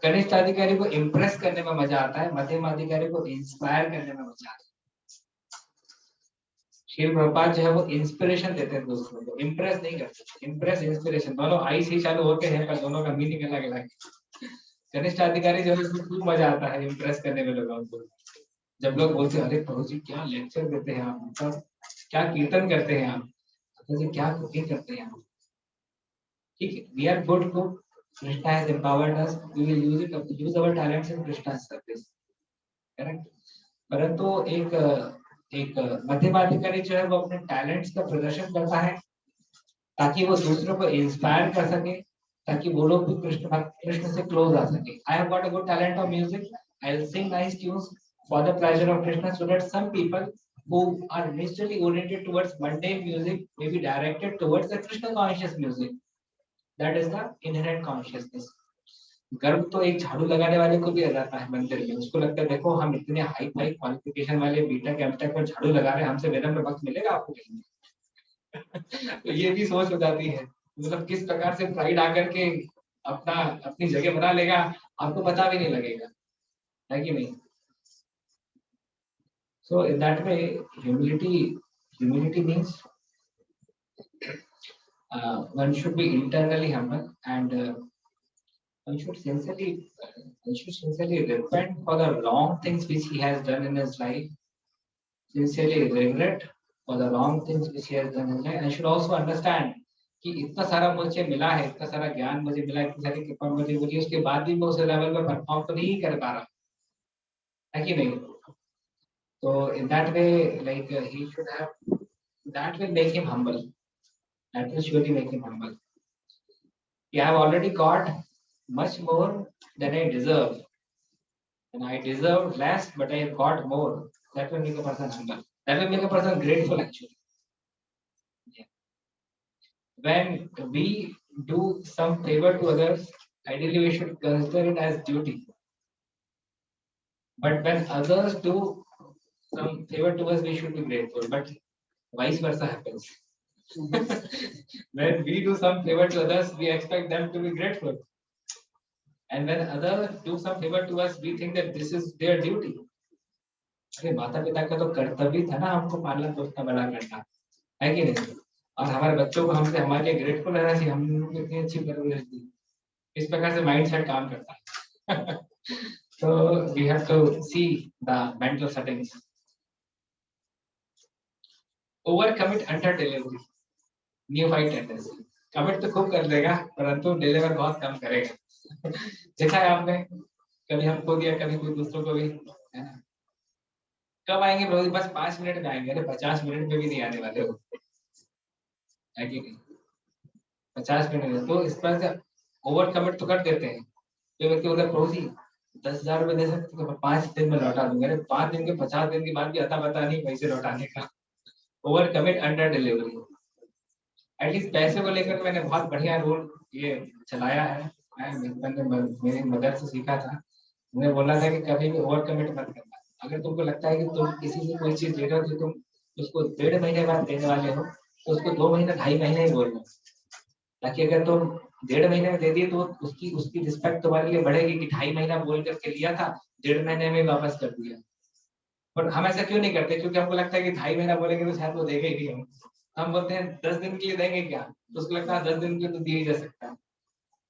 कनिष्ठ अधिकारी को इम्प्रेस करने में मजा आता है, मध्यम अधिकारी को इंस्पायर करने में मजा आता है। श्रील प्रभुपाद जो है वो इंस्पिरेशन देते हैं दूसरों को, इम्प्रेस नहीं करते। इम्प्रेस इंस्पिरेशन दोनों आई से चालू होते हैं, पर दोनों का मीनिंग अलग अलग है। कनिष्ठ अधिकारी जो है उसमें खूब मजा आता है इम्प्रेस करने में लोगों को। जब लोग बोलते हैं अरे प्रभु जी क्या लेक्चर देते हैं आप, मतलब क्या कीर्तन करते हैं आप, प्रभु जी क्या कुकिंग करते हैं आप। ठीक है, we are good cook, Krishna has empowered us, we will use our talents in Krishna service, correct. परंतु एक मध्यम अधिकारी जो है वो अपने टैलेंट्स का प्रदर्शन करता है ताकि वो दूसरों को इंस्पायर कर सके, ताकि वो लोग भी कृष्ण से क्लोज आ सके। I have got a good talent of music, I will sing nice tunes for the pleasure of Krishna, so that some people who are naturally oriented towards mundane music may be directed towards the Krishna conscious music. That is the inherent consciousness. गर्व तो एक झाड़ू लगाने वाले को भी आ जाता है मंदिर में, उसको लगता है देखो हम इतने हाई फाई क्वालिफिकेशन वाले बीटेक एमटेक पर झाड़ू लगा रहे हैं, हमसे विनम्र भक्त मिलेगा आपको कहीं। तो ये भी सोच हो जाती है, मतलब किस प्रकार से प्राइड आकर के अपना अपनी जगह बना लेगा, आपको पता भी नहीं लगेगा, है कि नहीं। So in that way, humility means one should be internally humble, and one should sincerely repent for the wrong things which he has done in his life, sincerely regret for the wrong things which he has done in his life, and should also understand कि इतना सारा मुझे मिला है, इतना सारा ज्ञान मुझे मिला है, इतनी सारी कृपा मुझे मिली, उसके बाद भी मैं उस लेवल पर परफॉर्म तो नहीं कर पा रहा, है कि नहीं। तो in that way, like he should have, that will make him humble, that will surely make him humble. I have already got much more than I deserve, and I deserve less, but I have got more. That will make a person humble. That will make a person grateful, actually. Yeah. When we do some favor to others, ideally we should consider it as duty. But when others do some favor to us, we should be grateful. But vice versa happens. When we do some favor to others, we expect them to be grateful. And when others do some favor to us, we think that this is their duty. अरे माता पिता का तो कर्तव्य था ना हमको पालना पोसना बड़ा करना, है कि नहीं। और हमारे बच्चों को हमसे हमारे लिए ग्रेटफुल रहना चाहिए, हम उनको इतनी अच्छी परवरिश दी। इस प्रकार से माइंडसेट काम करता है। तो we have to see the mental settings. Over commit under delivery, न्यूफाइट टेंडेंसी। कमिट तो खूब कर देगा परंतु डिलीवर बहुत कम करेगा। देखा है आपने, कभी हमको दिया कभी कोई दूसरों को भी, है ना। कब आएंगे प्रभु, बस 5 मिनट में आएंगे, अरे 50 मिनट में भी नहीं आने वाले हो, है कि नहीं। 50 मिनट में तो इस पर से ओवर कमिट तो कर देते हैं। जो व्यक्ति बोलता है प्रभु जी 10,000 रुपए दे सकते हो, 5 दिन में लौटा दूंगा, अरे 5 दिन के 50 दिन के बाद भी अता पता नहीं पैसे लौटाने का। Over commit under delivery. At least पैसे को लेकर मैंने बहुत बढ़िया रूल ये चलाया है, मैंने मेरी मदर से सीखा था। उन्हें बोला था कि कभी भी ओवर कमिट मत करना। अगर तुमको लगता है कि तुम किसी से कोई चीज ले रहे हो तो तुम उसको 1.5 महीने बाद देने वाले हो, तो उसको 2 महीने 2.5 महीने ही बोलना, ताकि अगर तुम 1.5 महीने में दे दिए तो उसकी रिस्पेक्ट तुम्हारे लिए बढ़ेगी कि 2.5 महीना बोल करके लिया था, 1.5 महीने में वापस कर दिया। पर हम ऐसा क्यों नहीं करते, क्योंकि हमको लगता है कि 2.5 महीना बोलेंगे तो शायद वो देगा ही नहीं। हम बोलते हैं 10 दिन के लिए देंगे क्या, तो उसको लगता है 10 दिन के लिए तो दिया ही जा सकता है।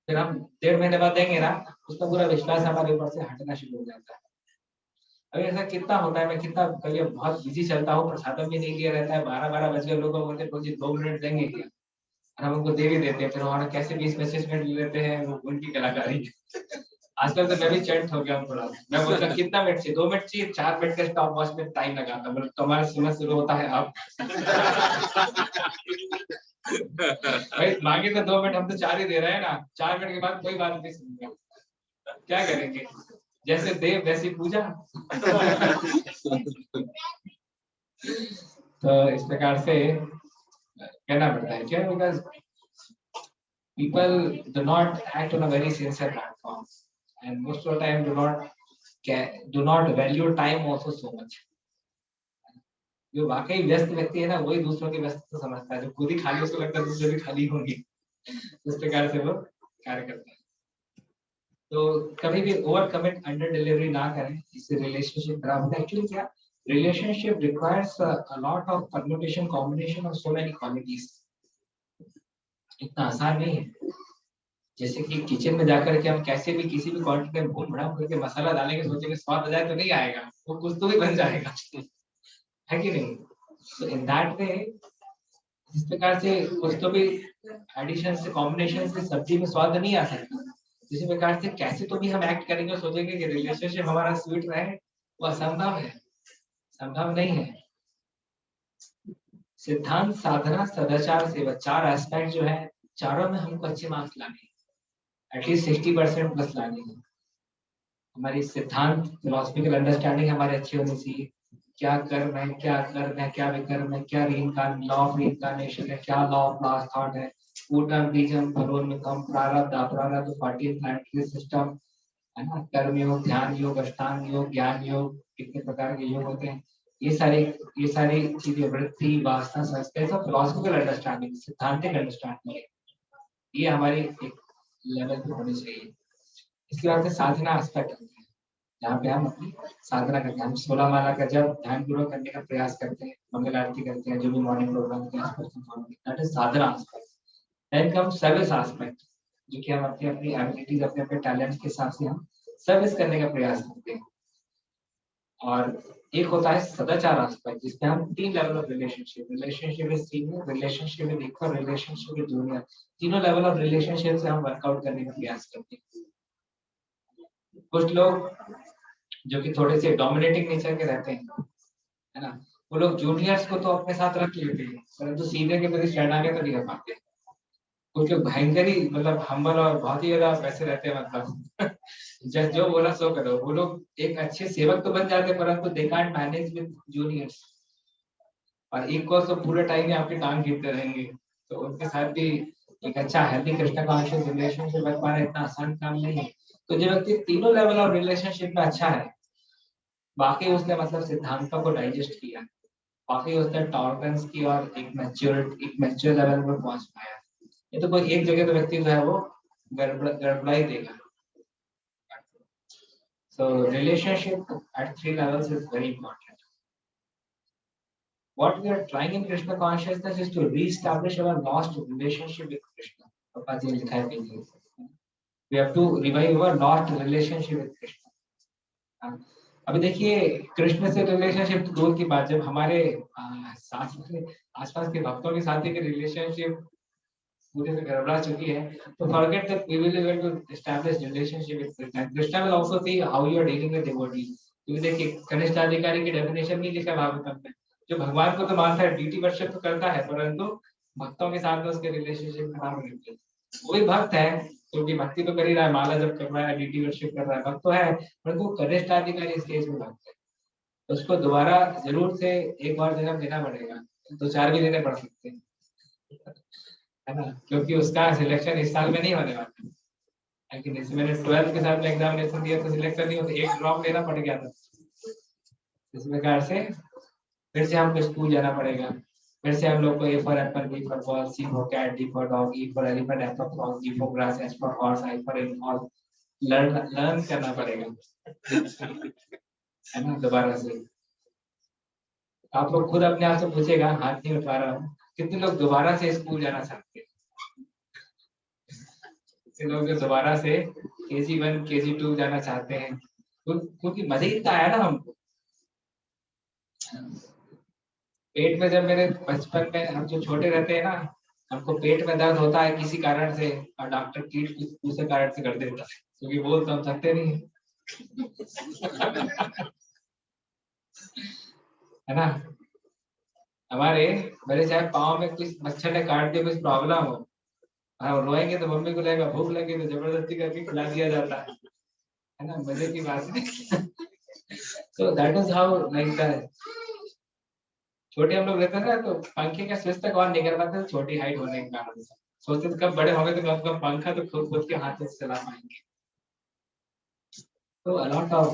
फिर हम 1.5 महीने बाद देंगे ना, उसका पूरा विश्वास हमारे ऊपर से हटना शुरू हो जाता है। अभी ऐसा कितना होता है, मैं कितना कभी बहुत बिजी चलता हूँ, प्रसादम भी नहीं लिया रहता है, 12 बज गए, लोग बोलते हैं 2 मिनट देंगे क्या, और हम उनको दे भी देते हैं, फिर हमारा कैसे 20-25 मिनट ले लेते हैं, वो उनकी कलाकारी। आजकल तो मैं भी चेंट हो गया हूँ थोड़ा, मैं बोलता कितना मिनट चाहिए, 2 मिनट चाहिए, 4 मिनट का स्टॉप वॉच में टाइम लगाता, बोले तुम्हारा समय शुरू होता है अब। भाई मांगे तो 2 मिनट, हम तो 4 ही दे रहे हैं ना, 4 मिनट के बाद कोई बात नहीं सुनेगा, क्या करेंगे, जैसे देव वैसी पूजा। तो इस प्रकार से कहना पड़ता है क्या, because people do not act on a very sincere platform, and most of the time do not value time also so much. जो वाकई व्यस्त व्यक्ति है ना, वही दूसरों की व्यस्तता समझता है। जो खुद ही खाली, उसको लगता है दूसरे भी खाली होंगे। उस प्रकार से वो कार्य करता है। तो कभी भी ओवर कमिट अंडर डिलीवरी ना करें, इससे रिलेशनशिप खराब होता है। एक्चुअली क्या, relationship requires a lot of permutation combination of so many qualities. इतना आसान नहीं है। जैसे कि किचन में जाकर के हम कैसे भी किसी भी क्वांटिटी में भून भड़ा करके मसाला डालेंगे, सोचेंगे स्वाद आ जाए, तो नहीं आएगा, वो कुछ तो भी बन जाएगा। है कि नहीं? तो इन दैट वे, इस प्रकार से कुछ तो भी एडिशन से, कॉम्बिनेशन से सब्जी में स्वाद नहीं आ सकता। इसी प्रकार से कैसे तो भी हम एक्ट करेंगे और सोचेंगे कि रिलेशनशिप हमारा स्वीट रहे, वो असंभव है, संभव नहीं है। सिद्धांत, साधना, सदाचार, सेवा, चार एस्पेक्ट जो है, चारों में हमको अच्छे मार्क्स लाने हैं, एटलीस्ट 60% प्लस लाने हैं। हमारी सिद्धांत, फिलोसफिकल अंडरस्टैंडिंग हमारी अच्छी होनी चाहिए। क्या कर्म है, क्या कर्म है, क्या विकर्म है, क्या लॉ ऑफ रीइंकार्नेशन है, क्या लॉ ऑफ लास्ट थॉट है, ऊर्ध्वम बीजम फलोन्मुखम, प्रारब्ध अपरारब्ध, 14 प्लैनेटरी सिस्टम, है ना, कर्म योग, ध्यान योग, अष्टांग योग, ज्ञान योग, कितने प्रकार के योग होते हैं, ये सारी चीजें, वृत्ति, वासना, संस्कार, सब फिलोसफिकल अंडरस्टैंडिंग, सिद्धांतिक अंडरस्टैंडिंग है। ये हमारी एक लेवल पे होनी चाहिए। इसके बाद से साधना एस्पेक्ट होता है, जहाँ पे हम अपनी साधना करते हैं। हम 16 माला का जब ध्यान पूर्वक करने का प्रयास करते हैं, मंगल आरती करते हैं, जो भी मॉर्निंग प्रोग्राम होते हैं, that is sadhana aspect. Then come service aspect, जो कि हम अपनी अपनी एबिलिटीज, अपने अपने टैलेंट्स के हिसाब से हम सर्विस करने का प्रयास करते हैं। और एक होता है सदाचार एस्पेक्ट, जिसमें हम 3 level of relationship with senior, relationship with equal, relationship with junior, तीनों लेवल ऑफ रिलेशनशिप से हम वर्कआउट करने का प्रयास करते हैं। कुछ लोग जो कि थोड़े से डोमिनेटिंग नेचर के रहते हैं, है ना, वो लोग जूनियर्स को तो अपने साथ रख लेते हैं, परंतु सीनियर के प्रति शरणागत तो नहीं हो पाते। कुछ लोग भयंकर ही मतलब हम्बल और बहुत ही ज्यादा वैसे रहते हैं, मतलब जब जो बोला सो करो। वो लोग एक अच्छे सेवक तो बन जाते हैं, परंतु they can't manage with juniors, और एक को तो पूरे टाइम में आपकी टांग खींचते रहेंगे। तो उनके साथ भी एक अच्छा हेल्दी कृष्ण कॉन्शियस रिलेशनशिप बन पाना इतना आसान काम नहीं है। तो जो व्यक्ति तीनों लेवल ऑफ रिलेशनशिप में अच्छा है, बाकी उसने मतलब सिद्धांतों को डाइजेस्ट किया, बाकी उसने टॉलरेंस की और एक मैच्योर लेवल पर पहुंच पाया। ये तो कोई एक जगह तो व्यक्ति जो है वो गड़बड़ा ही देगा। So relationship at 3 levels is very important. What we are trying in Krishna consciousness is to re-establish our lost relationship with Krishna. Prabhupada ji ने लिखा है कहीं। We have to revive our lost relationship with Krishna. अभी देखिए, कृष्ण से रिलेशनशिप दूर की बात, जब हमारे आसपास के भक्तों के साथ ही रिलेशनशिप पूरे से गड़बड़ा चुकी है, तो forget that we will be able to establish relationship with Krishna. Krishna will also see how you are dealing with devotees. क्योंकि देखिए, कनिष्ठ अधिकारी की डेफिनेशन नहीं लिखा भागवतम में। जो भगवान को तो मानता है, डीटी वर्शिप तो करता है, परंतु भक्तों के साथ में उसके रिलेशनशिप खराब हो गए। वो भी भक्त है, क्योंकि भक्ति तो कर ही रहा है, माला जब कर रहा है, डीटी वर्शिप कर रहा है, भक्त तो है, परंतु कनिष्ठ अधिकारी स्टेज में भक्त है। तो उसको दोबारा जरूर से एक बार जन्म देना पड़ेगा, 2-4 भी देने पड़ सकते हैं, है ना, क्योंकि उसका सिलेक्शन इस साल में नहीं होने वाला। लेकिन इसमें मैंने 12th के साथ में एग्जामिनेशन दिया तो सिलेक्शन नहीं होता, एक ड्रॉप लेना पड़ गया था। इस प्रकार से फिर से हमको स्कूल जाना पड़ेगा, फिर से हम लोग को A for apple, B for ball, C for cat, D for dog, E for elephant, F for frog, G for grass, H for horse, I for animal learn करना पड़ेगा, है ना, दोबारा से। आप लोग खुद अपने आप से पूछेगा, हाथ नहीं उठा रहा हूँ, कितने लोग दोबारा से स्कूल जाना चाहते हैं? कितने लोग जो दोबारा से KG1 KG2 जाना चाहते हैं? क्योंकि मजा ही इतना आया ना हमको। पेट में जब मेरे बचपन में हम जो छोटे रहते हैं ना, हमको पेट में दर्द होता है किसी कारण से, और डॉक्टर कीट दूसरे कारण से कर देता है, क्योंकि बोल तो हम सकते नहीं है ना। हमारे मेरे चाहे पाँव में कुछ मच्छर ने काट दिया, कुछ प्रॉब्लम हो, हम रोएंगे तो मम्मी को लगेगा भूख लगी, तो जबरदस्ती करके खिला दिया जाता है ना, मजे की बात है। So that is how like छोटे हम लोग रहते थे ना, तो पंखे का स्विच तक ऑन नहीं कर पाते, छोटी हाइट होने के कारण से सोचते थे कब बड़े होंगे तो कब पंखा तो खुद खुद के हाथ से चला पाएंगे। तो अलॉट ऑफ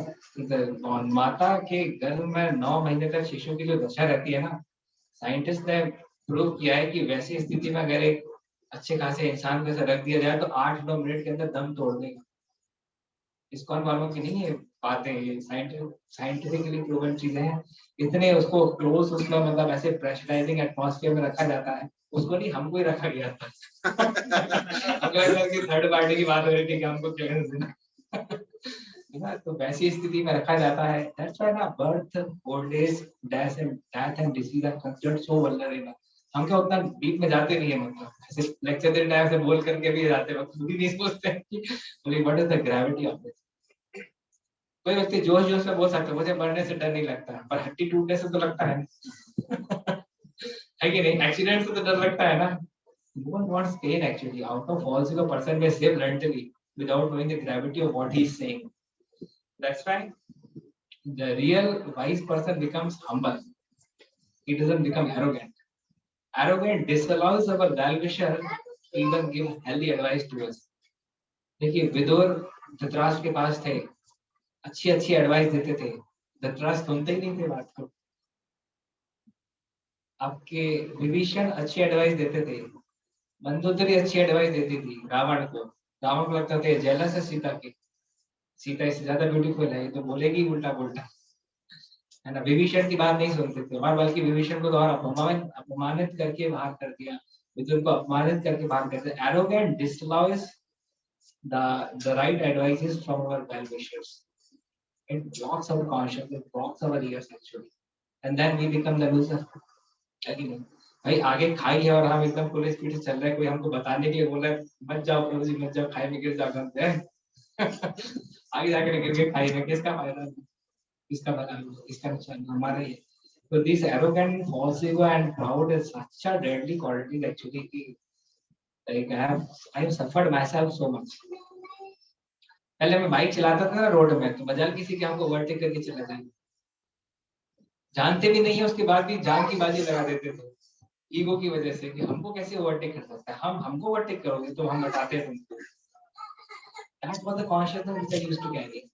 माता के गर्भ में 9 महीने तक शिशु की जो दशा रहती है ना, साइंटिस्ट ने प्रूव किया है कि वैसी स्थिति में अगर एक अच्छे खासे इंसान को ऐसे रख दिया जाए तो 8-9 मिनट के अंदर दम तोड़ देगा। इस्कॉन वालों की नहीं है बातें, ये साइंटिफिकली प्रूवन चीजें हैं। इतने उसको क्लोज उसमें मतलब ऐसे प्रेशराइजिंग एटमॉस्फेयर में रखा जाता है, उसको नहीं हमको ही रखा गया था। अगर थर्ड पार्टी की बात हो रही थी कि हमको क्लियरेंस देना है ना, तो वैसी स्थिति में रखा जाता है। दैट्स व्हाई ना birth, old age, death and disease are considered so vulnerable. हम क्या उतना डीप में जाते नहीं है, मतलब ऐसे लेक्चर देते टाइम से बोल करके भी जाते वक्त खुद ही नहीं सोचते हैं कि what is the gravity of this. कोई व्यक्ति जोश जोश में बोल सकता है मुझे मरने से डर नहीं लगता, पर हड्डी टूटने से तो लगता है है कि नहीं? एक्सीडेंट से तो डर लगता है ना। No one wants pain actually. Out of all zero person may say bluntly without knowing the gravity of what he is saying. That's why the real wise person becomes humble. He doesn't become arrogant. Arrogant disallows our well-wisher to even give healthy advice to us. देखिए विदुर धृतराष्ट्र के पास थे, अच्छी अच्छी एडवाइस देते थे, धृतराष्ट्र सुनते ही नहीं थे बात को। आपके विभीषण अच्छी एडवाइस देते थे, मंदोदरी अच्छी एडवाइस देती थी रावण को। रावण को लगता था जेलस है सीता की, सीता इससे ज्यादा ब्यूटीफुल है, तो बोलेगी उल्टा पुल्टा, है ना। विभीषण की बात नहीं सुनते थे, और बल्कि विभीषण को तो और अपमानित करके बाहर कर दिया, विदुर को अपमानित करके बाहर कर दिया। Arrogant disallows the right advices from our well wishers. It blocks our conscience, it blocks our ears actually, and then we become the loser. नहीं भाई, आगे खाई है और हम एकदम फुल स्पीड से चल रहे हैं, कोई हमको बताने के लिए बोल रहा है मत जाओ प्रभु जी मत जाओ, खाई में गिर जाओ गंदे आगे जाकर गिर के खाई में किसका फायदा, किसका भला, किसका नुकसान, हमारा ही। तो this arrogant, false ego and proud is such a deadly quality actually कि like I have suffered myself so much. पहले मैं बाइक चलाता था ना रोड में, तो मजाल किसी के हमको ओवरटेक करके चला जाएंगे, जानते भी नहीं है उसके बाद भी जान की बाजी लगा देते थे ईगो की वजह से कि हमको कैसे ओवरटेक कर सकता है, हम हमको ओवरटेक करोगे तो हम हटाते हैं तुमको। That was the consciousness which I used to carry.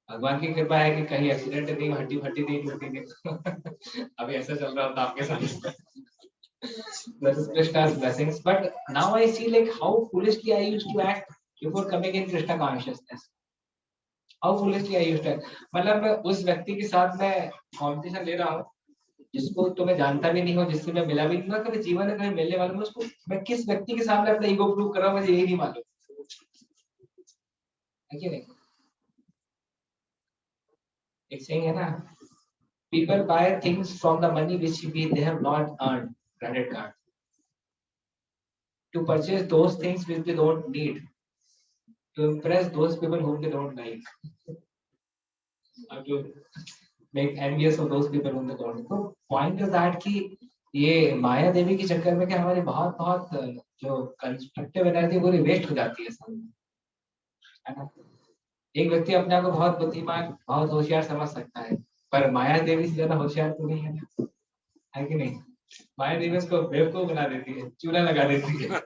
भगवान की कृपा है कि कहीं एक्सीडेंट नहीं, हड्डी फट्टी नहीं टूटी नहीं अभी ऐसा चल रहा होता आपके साथ that is Krishna's blessings, but now I see like how foolishly I used to act before coming in Krishna consciousness. How foolishly I used to act. मतलब मैं उस व्यक्ति के साथ मैं कॉम्पिटिशन ले रहा हूँ जिसको तो मैं जानता भी नहीं हूँ, जिससे मैं मिला भी नहीं हूँ, कभी जीवन में कभी मिलने वाला हूँ, उसको मैं किस व्यक्ति के सामने अपना ईगो प्रूव कर रहा हूँ मुझे यही नहीं मालूम है कि नहीं। एक सही है ना, people buy things from the money which they have not earned, credit card, to purchase those things which they don't need, to impress those people whom they don't like, or to make envious of those people whom they don't like. तो point is that कि ये माया देवी के चक्कर में क्या हमारी बहुत बहुत जो कंस्ट्रक्टिव एनर्जी पूरी वेस्ट हो जाती है ना। एक व्यक्ति अपने आप को बहुत बुद्धिमान बहुत होशियार समझ सकता है, पर माया देवी से ज्यादा होशियार तो नहीं है ना, है कि नहीं। माया देवी उसको बेवकूफ बना देती है, चूल्हा लगा देती है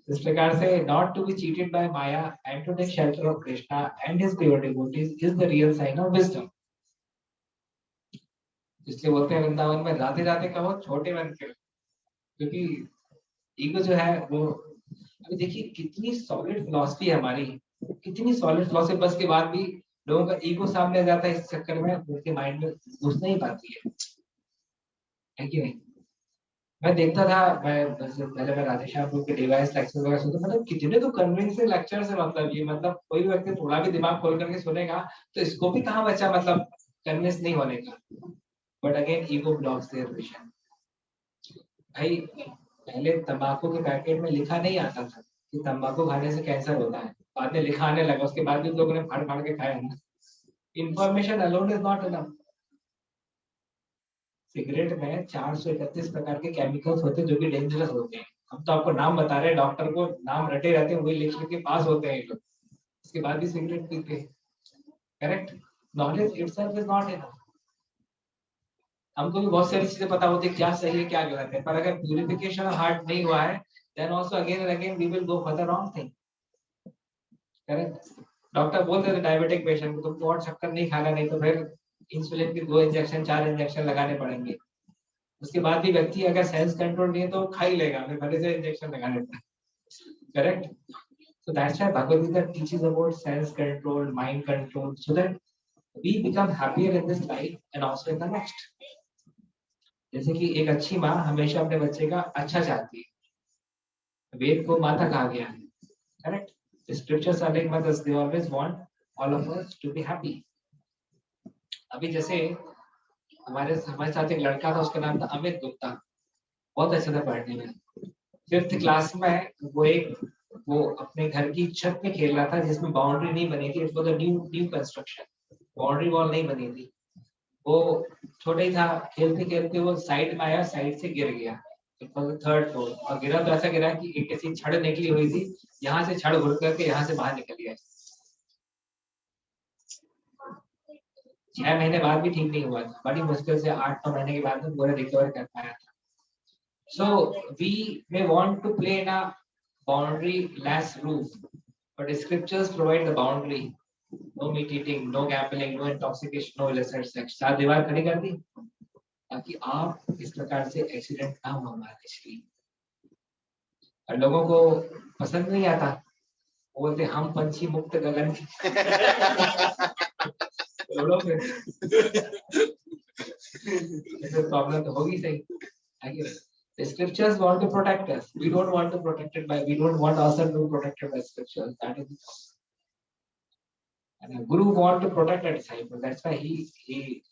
इस प्रकार से not to be cheated by Maya and to take shelter of Krishna and his pure devotees is the real sign of wisdom. इसलिए बोलते हैं वृंदावन में राधे राधे कहो छोटे मन के, क्योंकि ईगो जो है वो, अभी देखिए कितनी सॉलिड फिलॉसफी है हमारी, कितनी सॉलिड फिलॉसफी, बस के बाद भी लोगों का ईगो सामने आ जाता है, इस चक्कर में उनके माइंड में घुस नहीं पाती है कि नहीं। मैं देखता था, मैं पहले मैं राधे श्याम के डिवाइस लेक्चर वगैरह सुनता, मतलब कितने तो कन्विंसिंग लेक्चर्स है, मतलब ये मतलब कोई भी व्यक्ति थोड़ा भी दिमाग खोल करके सुनेगा तो इसको भी कहाँ बचा मतलब कन्विंस नहीं होने का, but again ego blocks their vision. भाई पहले तंबाकू के पैकेट में लिखा नहीं आता था कि तंबाकू खाने से कैंसर होता है, बाद में लिखा आने लगा, उसके बाद भी लोगों ने फाड़ फाड़ के खाया है ना। Information alone is not enough. Cigarette में 431 प्रकार के केमिकल्स होते हैं जो कि डेंजरस होते हैं। हम तो आपको नाम बता रहे हैं, डॉक्टर को नाम रटे रहते हैं, वही लिख के पास होते हैं लोग, उसके बाद भी सिगरेट पीते हैं। Correct, knowledge itself is not enough. हमको भी बहुत सारी चीजें पता होती है क्या सही है क्या गलत है, पर अगर प्यूरिफिकेशन ऑफ हार्ट नहीं हुआ है then also again and again we will go for the wrong thing. Correct. Doctor बोलते थे डायबिटिक पेशेंट को तुमको और शक्कर नहीं खाना, नहीं तो फिर इंसुलिन के 2 इंजेक्शन 4 इंजेक्शन लगाने पड़ेंगे। उसके बाद भी व्यक्ति अगर सेंस कंट्रोल नहीं है तो खा ही लेगा, फिर भले से इंजेक्शन लगा लेता है। Correct. So that's why Bhagavad Gita teaches about sense control, mind control, so that we become happier in this life and also in the next. जैसे कि एक अच्छी माँ हमेशा अपने बच्चे का अच्छा चाहती है, वेद को माता कहा गया है, correct. Scriptures are like mothers, they always want all of us to be happy. अभी जैसे हमारे साथ एक लड़का था, उसका नाम था अमित गुप्ता, बहुत अच्छा था पढ़ने में। 5th क्लास में वो अपने घर की छत में खेल रहा था जिसमें बाउंड्री नहीं बनी थी, it was a new construction, boundary wall नहीं बनी थी। वो छोटा ही था, खेलते खेलते वो साइड में आया, साइड से गिर गया। इट वाज 3rd फ्लोर, और गिरा तो ऐसा गिरा कि एक ऐसी छड़ निकली हुई थी, यहाँ से छड़ घुल करके यहाँ से बाहर निकल गया। 6 महीने बाद भी ठीक नहीं हुआ था, बड़ी मुश्किल से 8-9 महीने के बाद में पूरा रिकवर कर पाया था। So we may want to play in a boundary-less roof, but the scriptures provide the boundary. No meat eating, no gambling, no intoxication, no illicit sex. 7 दीवार खड़ी कर दी ताकि आप इस प्रकार से एक्सीडेंट ना हो हमारे इसलिए। और लोगों को पसंद नहीं आता, वो बोलते हम पंछी मुक्त गगन प्रॉब्लम तो होगी सही। The scriptures want to protect us. We don't want to protect it by. We don't want ourselves to be protected by scriptures. That is the problem. And a guru want to protect a disciple. That's why he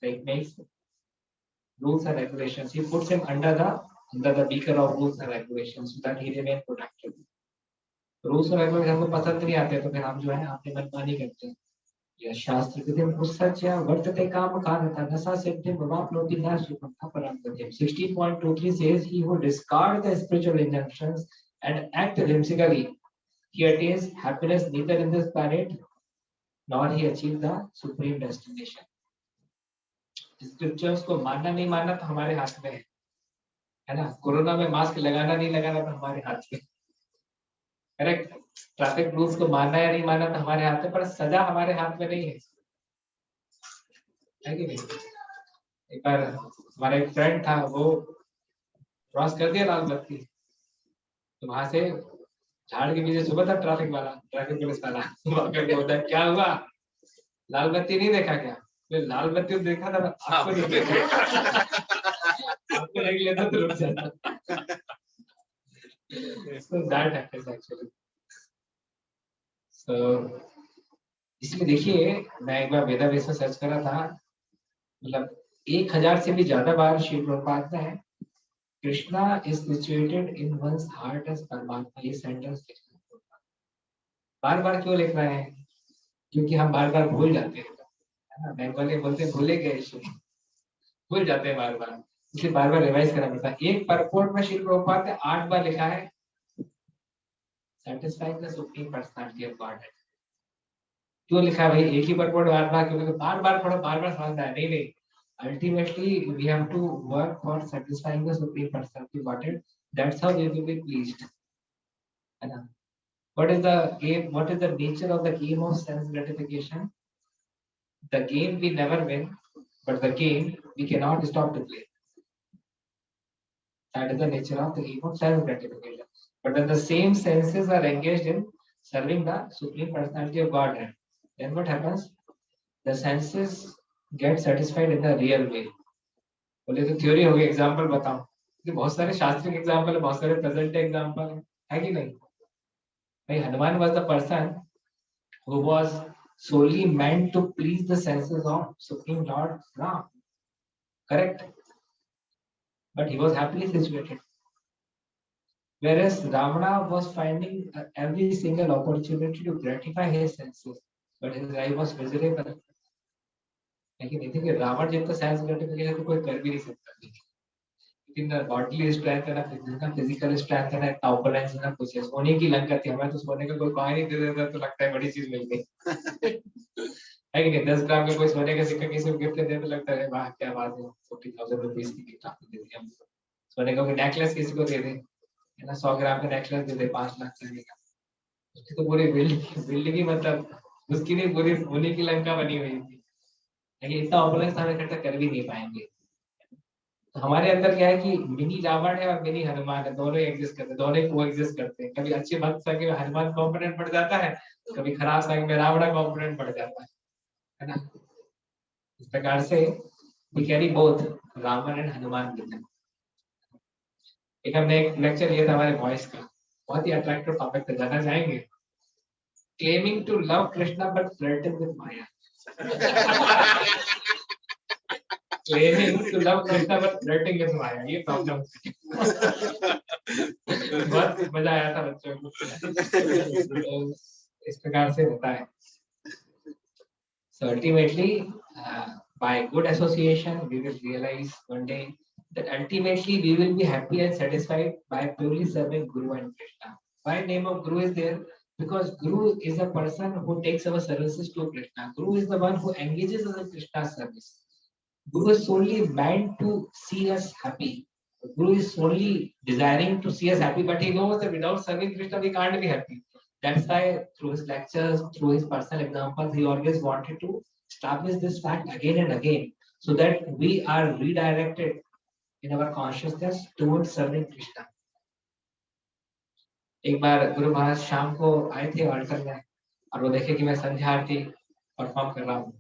like makes rules and regulations. He puts him under the beaker of rules and regulations so that he remain protected. Rules and regulations हमको पसंद नहीं आते तो फिर हम जो है अपनी मनमानी करते हैं। यह शास्त्र कृतिम पुस्तच्य वर्तते काम कारणतः नसा सिद्धिं भवाप्नोति न सुखं परं गतिम्। 16.23 says he who discards the spiritual injunctions and acts whimsically, he attains happiness neither in this planet nor he achieves the supreme destination. Scriptures को मानना नहीं मानना तो हमारे हाथ में है ना। कोरोना में मास्क लगाना नहीं लगाना तो हमारे हाथ में, करेक्ट। ट्रैफिक रूल्स को मानना या नहीं मानना तो हमारे हाथ में, पर सजा हमारे हाथ में नहीं है कि नहीं। एक बार हमारा एक फ्रेंड था, वो क्रॉस कर दिया लाल बत्ती, तो वहां से झाड़ के पीछे सुबह था ट्रैफिक पुलिस वाला बोलता है क्या हुआ, लाल बत्ती नहीं देखा क्या? लाल बत्ती तो देखा था, आपको नहीं देखा। आपको देख लेता तो रुक जाता। So that happens actually. So इसलिए देखिए, मैं एक बार वेदावेस में सर्च करा था, मतलब 1000 से भी ज्यादा बार श्री प्रभुपाद ने Krishna is situated in one's heart as Paramatma, ये सेंटेंस बार बार क्यों लिख रहे हैं? क्योंकि हम बार बार भूल जाते हैं, है ना। बंगाली बोलते भूले गए, भूल जाते हैं बार बार, इसलिए बार बार रिवाइज करना पड़ता है। एक परपोर्ट में श्री प्रभुपाद ने 8 बार लिखा है satisfying the supreme personality of Godhead। क्यों लिखा है भाई एक ही परपोर्ट बार बार? क्योंकि बार बार पढ़ो, बार बार समझना है। नहीं, ultimately we have to work for satisfying the supreme personality of Godhead. That's how we will be pleased, है ना। What is the game? What is the nature of the game of sense gratification? The game we never win, but the game we cannot stop to play. That is the nature of the game of sense gratification. But when the same senses are engaged in serving the supreme personality of Godhead, then what happens? The senses get satisfied in the real way. बोले तो थ्योरी हो गई, एग्जांपल बताओ। कि बहुत सारे शास्त्रिक एग्जांपल है, बहुत सारे प्रेजेंट एग्जांपल है कि नहीं भाई। Hanuman was the person who was solely meant to please the senses of Supreme Lord Ram, correct? But he was happily situated. Whereas Ravana was finding every single opportunity to gratify his senses, but his life was miserable. लेकिन नहीं कि रावण जितना सेंस ग्रेटिफिकेशन तो कोई कर भी नहीं सकता, लेकिन ना बॉडीली स्ट्रेंथ है, ना फिजिकल स्ट्रेंथ है, ना ऑपोनेंस है, ना कुछ है। सोने की लंका थी, हमें तो सोने का कोई कॉइन ही दे देता तो लगता है बड़ी चीज मिल गई है कि नहीं। 10 ग्राम का कोई सोने का सिक्का किसी को गिफ्ट दे तो लगता है वाह क्या बात है, 40,000 रुपीज की गिफ्ट आपने दे दी हमको। सोने का कोई नेकलेस किसी को दे दे, है ना, 100 ग्राम का नेकलेस दे दे 5 लाख का। उसकी तो पूरी बिल्डिंग ही मतलब उसकी नहीं पूरी सोने की लंका बनी हुई थी, लेकिन इतना ऑपरेशन हम इकट्ठा कर भी नहीं पाएंगे। तो हमारे अंदर क्या है कि मिनी रावण है और मिनी हनुमान है, दोनों एग्जिस्ट करते हैं, दोनों को एग्जिस्ट करते हैं। कभी अच्छे भक्त संग में हनुमान कॉम्पोनेंट बढ़ जाता है, कभी खराब संग में रावण कॉम्पोनेंट बढ़ जाता है ना। इस प्रकार से we carry both Ravana and Hanuman with them। एक हमने एक लेक्चर लिया था हमारे वॉइस का, बहुत ही अट्रैक्टिव टॉपिक पे जाना चाहेंगे। Claiming to love Krishna but flirting with Maya. Claiming to love Krishna but flirting with Maya, ये प्रॉब्लम। बहुत मजा आया था बच्चों को। तो इस प्रकार से होता है। So ultimately, by good association, we will realize one day that ultimately we will be happy and satisfied by purely serving Guru and Krishna. Why name of Guru is there? Because Guru is a person who takes our services to Krishna. Guru is the one who engages us in Krishna's service. Guru is solely meant to see us happy. Guru is solely desiring to see us happy, but he knows that without serving Krishna, we can't be happy. That's why through his lectures, through his personal examples, he always wanted to establish this fact again and again, so that we are redirected in our consciousness towards serving Krishna. एक बार गुरु महाराज शाम को आए थे ऑल्टर में, और वो देखे कि मैं संध्या आरती परफॉर्म कर रहा हूँ,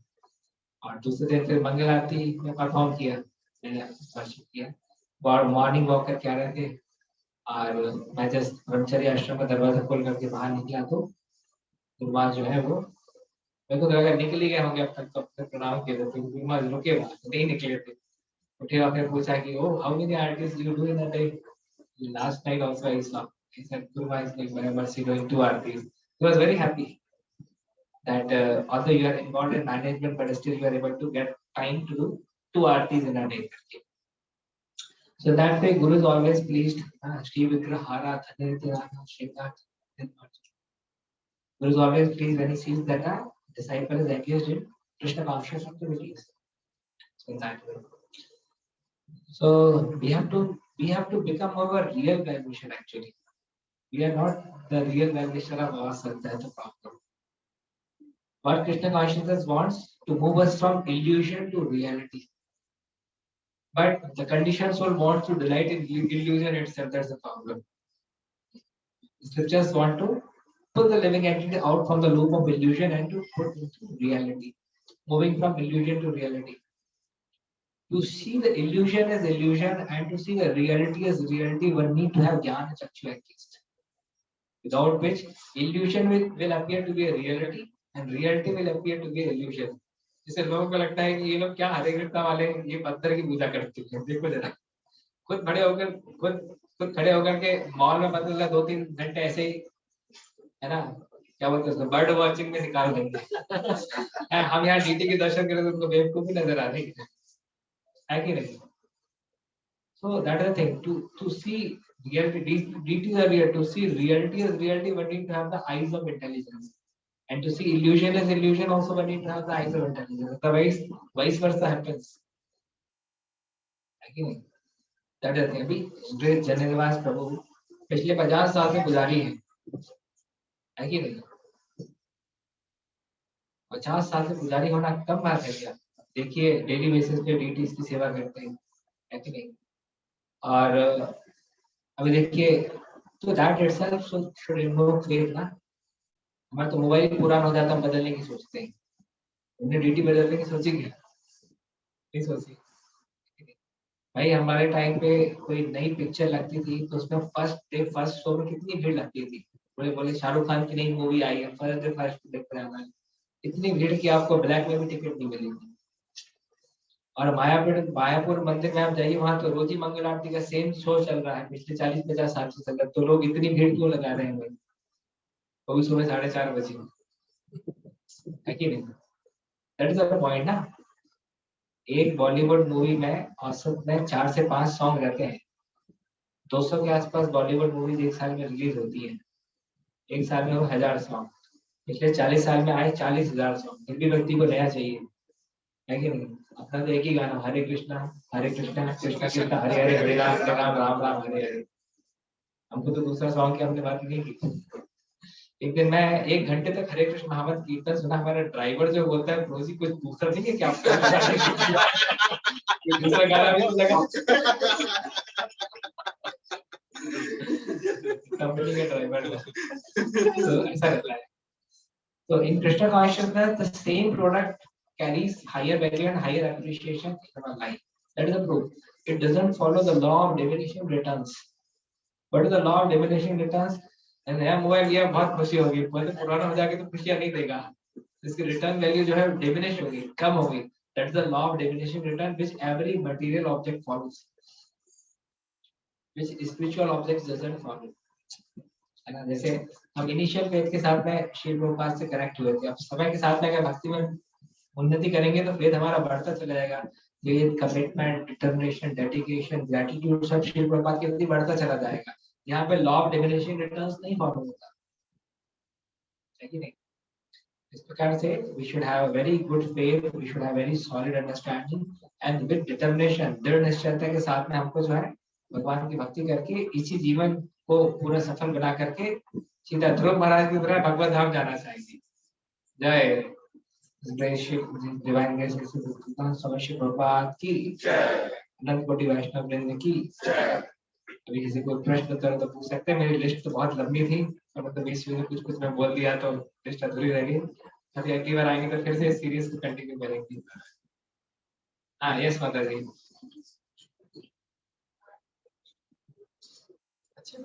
और दूसरे दिन फिर मंगल आरती में परफॉर्म किया, मैंने वर्शिप किया। और मॉर्निंग वॉक करके आ रहे थे, और मैं जस्ट ब्रह्मचर्य आश्रम का दरवाजा खोल करके बाहर निकला, तो गुरु महाराज जो है वो मेरे को लगा निकल ही गए होंगे अब तक, तो अपने प्रणाम किए थे, गुरु महाराज रुके वहां, नहीं निकले थे। उठे और फिर पूछा कि oh how many aartis you do in a day? Last night also I saw, he said Guru Maharaj like whenever she doing 2 aartis. He was very happy that although you are involved in management, but still you are able to get time to do 2 aartis in a day. So that way Guru is always pleased. Shri Vigrahara Dhanirthirana Shrivat. Guru is always pleased when he sees that a disciple is engaged in Krishna conscious activities. So that way. So we have to become our real vibration actually. We are not the real vibration of ourselves. That's the problem. What Krishna consciousness wants to move us from illusion to reality. But the conditioned soul wants to delight in illusion itself. That's the problem. Scriptures want to pull the living entity out from the loop of illusion and to put into reality. Moving from illusion to reality. To see the illusion as illusion and to see the reality as reality, one need to have jnana chakshu at least. Without which illusion will appear to be a reality and reality will appear to be an illusion. जैसे लोगों को लगता है कि ये लोग क्या हरे कृष्णा वाले ये पत्थर की पूजा करते हैं, देखो जरा खुद खड़े होकर खुद खड़े होकर के मॉल में मतलब 2-3 घंटे ऐसे ही, है ना, क्या बोलते हैं उसको, बर्ड वॉचिंग में निकाल देंगे। हम यहाँ डीटी के दर्शन करें तो उनको बेवकूफी नजर आ रही है कि नहीं? So that is the thing. To see reality, DT is real. To see reality as reality, one need to have the eyes of intelligence, and to see illusion as illusion, also one need to have the eyes of intelligence. Otherwise, vice versa happens. है कि नहीं? That is the thing. अभी ग्रेट जननिवास प्रभु पिछले 50 साल से पुजारी हैं, है कि नहीं? 50 साल से पुजारी होना कम बात है क्या? देखिए डेली बेसिस पे डीटी की सेवा करते हैं, है कि नहीं? और अभी देखिए, तो that itself should invoke faith ना। हमारा तो मोबाइल पुराना हो जाता है, हम बदलने की सोचते हैं, हमने डीटी बदलने की सोची क्या? नहीं सोची भाई। हमारे टाइम पे कोई नई पिक्चर लगती थी तो उसमें फर्स्ट शो में कितनी भीड़ लगती थी। बोले बोले शाहरुख खान की नई मूवी आई है, फर्स्ट देख रहे हैं, इतनी भीड़ की आपको ब्लैक में भी टिकट नहीं मिलेगी। और मायापुर मंदिर में आप जाइए, वहां तो रोजी मंगल आरती का सेम शो चल रहा है, पिछले 40-50 साल से चल रहा है, तो लोग इतनी भीड़ क्यों लगा रहे हैं भाई? वो भी सुबह 4:30 बजे, है कि नहीं? दैट इज द पॉइंट ना। एक बॉलीवुड मूवी में औसत में 4 से 5 सॉन्ग रहते हैं। 200 के आसपास बॉलीवुड मूवीज एक साल में रिलीज होती है, एक साल में वो 1000 सॉन्ग। पिछले 40 साल में आए 40,000 सॉन्ग। फिर भी व्यक्ति को नया चाहिए, है कि नहीं? अपना तो एक ही गाना, हरे कृष्णा कृष्णा कृष्णा हरे हरे, हरे राम राम राम हरे हरे। हमको तो दूसरा सॉन्ग की हमने बात नहीं की। एक दिन मैं 1 घंटे तक हरे कृष्ण महामंत्र कीर्तन सुना। हमारा ड्राइवर जो बोलता है प्रोजी कुछ दूसरा नहीं है क्या आपको कोई दूसरा गाना भी तो लगा। कंपनी का ड्राइवर तो ऐसा रहता है। So in Krishna consciousness, the same product carries higher value and higher appreciation in our life. That is the proof. It doesn't follow the law of diminishing returns. What is the law of diminishing returns? नया मोबाइल लिया बहुत खुशी होगी, मतलब पुराना हो जाएगा तो खुशियां नहीं देगा, इसकी रिटर्न वैल्यू जो है डिमिनिश होगी, कम होगी. That's the law of diminishing return which every material object follows, which spiritual objects doesn't follow. है ना. जैसे हम इनिशियल फेज के साथ में शिव प्रभुपाद से कनेक्ट हुए थे, अब समय के साथ में अगर भक्ति में उन्नति करेंगे तो फेज हमारा बढ़ता चला जाएगा. ये कमिटमेंट, डिटर्मिनेशन, डेडिकेशन, ग्रेटिट्यूड सब शिव प्रभुपाद के प्रति बढ़ता चला जाएगा. यहाँ पे लॉ ऑफ डिमिनिशिंग रिटर्न्स नहीं फॉलो होता है कि नहीं. इस प्रकार से we should have a very good faith, we should have very solid understanding and with determination, दृढ़ निश्चयता के साथ में हमको जो है भगवान की भक्ति करके इसी जीवन को पूरा सफल बना करके सीधा ध्रुव महाराज की तरह भगवत धाम जाना चाहिए. जय डिवाइन ग्रेस स्वामी श्री प्रभुपाद की जय, अनंत कोटि वैष्णव वृंद की जय. अभी किसी को प्रश्न उत्तर तो पूछ सकते हैं. मेरी लिस्ट तो बहुत लंबी थी और मतलब बीच में कुछ मैं बोल दिया तो लिस्ट अधूरी रह गई. अभी अगली बार आएंगे तो फिर से सीरीज को कंटिन्यू करेंगे. हाँ यस माता जी. अच्छा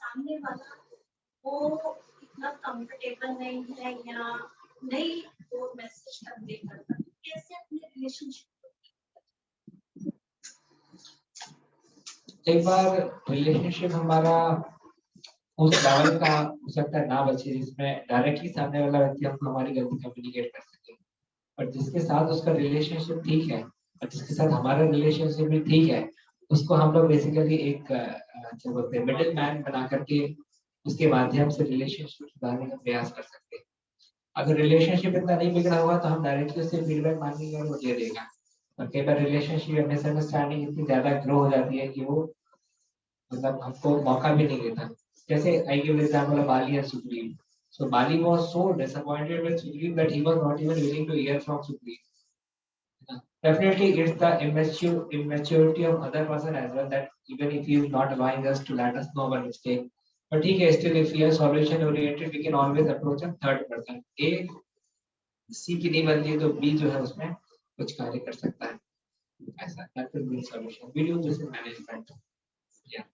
सामने वाला वो इतना कंफर्टेबल नहीं है या नहीं वो मैसेज कन्वे करता, कैसे अपने रिलेशनशिप. एक बार रिलेशनशिप हमारा उस लेवल का हो सकता है ना बचे जिसमें डायरेक्टली सामने वाला व्यक्ति हमको हमारी गलती कम्युनिकेट कर सके, और जिसके साथ उसका रिलेशनशिप ठीक है और जिसके साथ हमारा रिलेशनशिप भी ठीक है, उसको हम लोग बेसिकली एक क्या बोलते हैं मिडिल मैन बना करके उसके माध्यम से रिलेशनशिप सुधारने का प्रयास कर सकते हैं. अगर रिलेशनशिप इतना नहीं बिगड़ा हुआ तो हम डायरेक्टली उससे फीडबैक मांगेंगे और वो दे देगा. और कई बार रिलेशनशिप या मिसअंडरस्टैंडिंग इतनी ज्यादा ग्रो हो जाती है कि वो मतलब हमको मौका भी नहीं देता. जैसे I give example of Bali and supreme. So Bali was so disappointed with Supreme that he was not even willing to hear from Supreme. Definitely, it's the immaturity of other person as well that even if he is not allowing us to let us know our mistake, but ठीक है, still if we are solution oriented, we can always approach a third person. A C की नहीं बनती तो B जो है उसमें कुछ कार्य कर सकता है. ऐसा that will be solution. We do this in management. Yeah.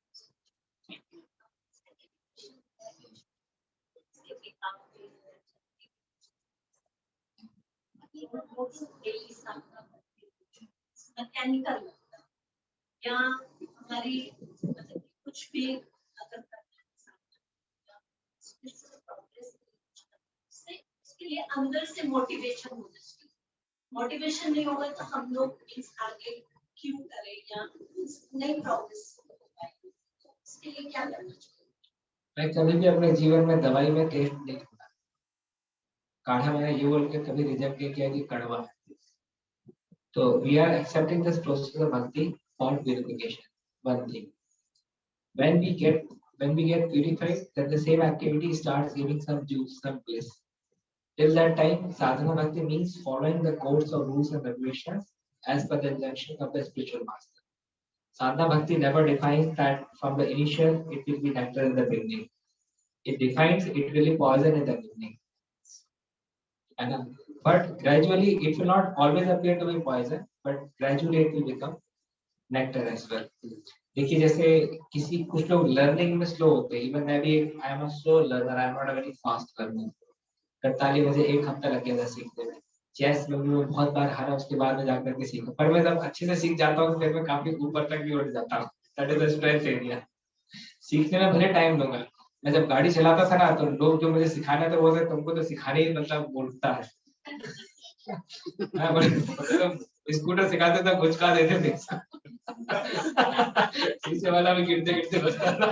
Mechanical या हमारी मतलब कुछ भी अगर उसके लिए अंदर से मोटिवेशन होना चाहिए. मोटिवेशन नहीं होगा तो हम लोग इस आगे क्यों करें या नहीं प्रोग्रेस. इसके लिए क्या करना चाहिए. मैं कभी भी अपने जीवन में दवाई में टेस्ट नहीं करता. काढ़ा मैंने ये बोल के कभी रिजेक्ट नहीं किया कि कड़वा है. So we are accepting this process of bhakti for purification. One thing. When we get purified, then the same activity starts giving some juice, some bliss. Till that time, sadhana bhakti means following the codes of rules and regulations as per the injunction of the spiritual master. Sadhana bhakti never defines that from the initial it will be nectar in the beginning. It defines it will be poison in the beginning. But gradually it will not always appear to be poison, but gradually it will become nectar as well. देखिए जैसे किसी कुछ लोग लर्निंग में स्लो होते हैं. इवन मैं भी I am a slow learner, I am not a very fast learner. करताली मुझे 1 हफ्ता लग गया था सीखने में. चेस में भी मैं बहुत बार हारा, उसके बाद में जाकर के सीखा. पर मैं जब अच्छे से सीख जाता हूँ तो फिर मैं काफी ऊपर तक भी उठ जाता हूँ. That is the strength area. सीखने में भले टाइम लूंगा. मैं जब गाड़ी चलाता था ना तो लोग जो मुझे सिखाने थे बोलते तुमको तो सिखाने ही मतलब बोलता है. स्कूटर सिखाते तो घुचका देते थे. शीशे वाला भी गिरते गिरते बचता था.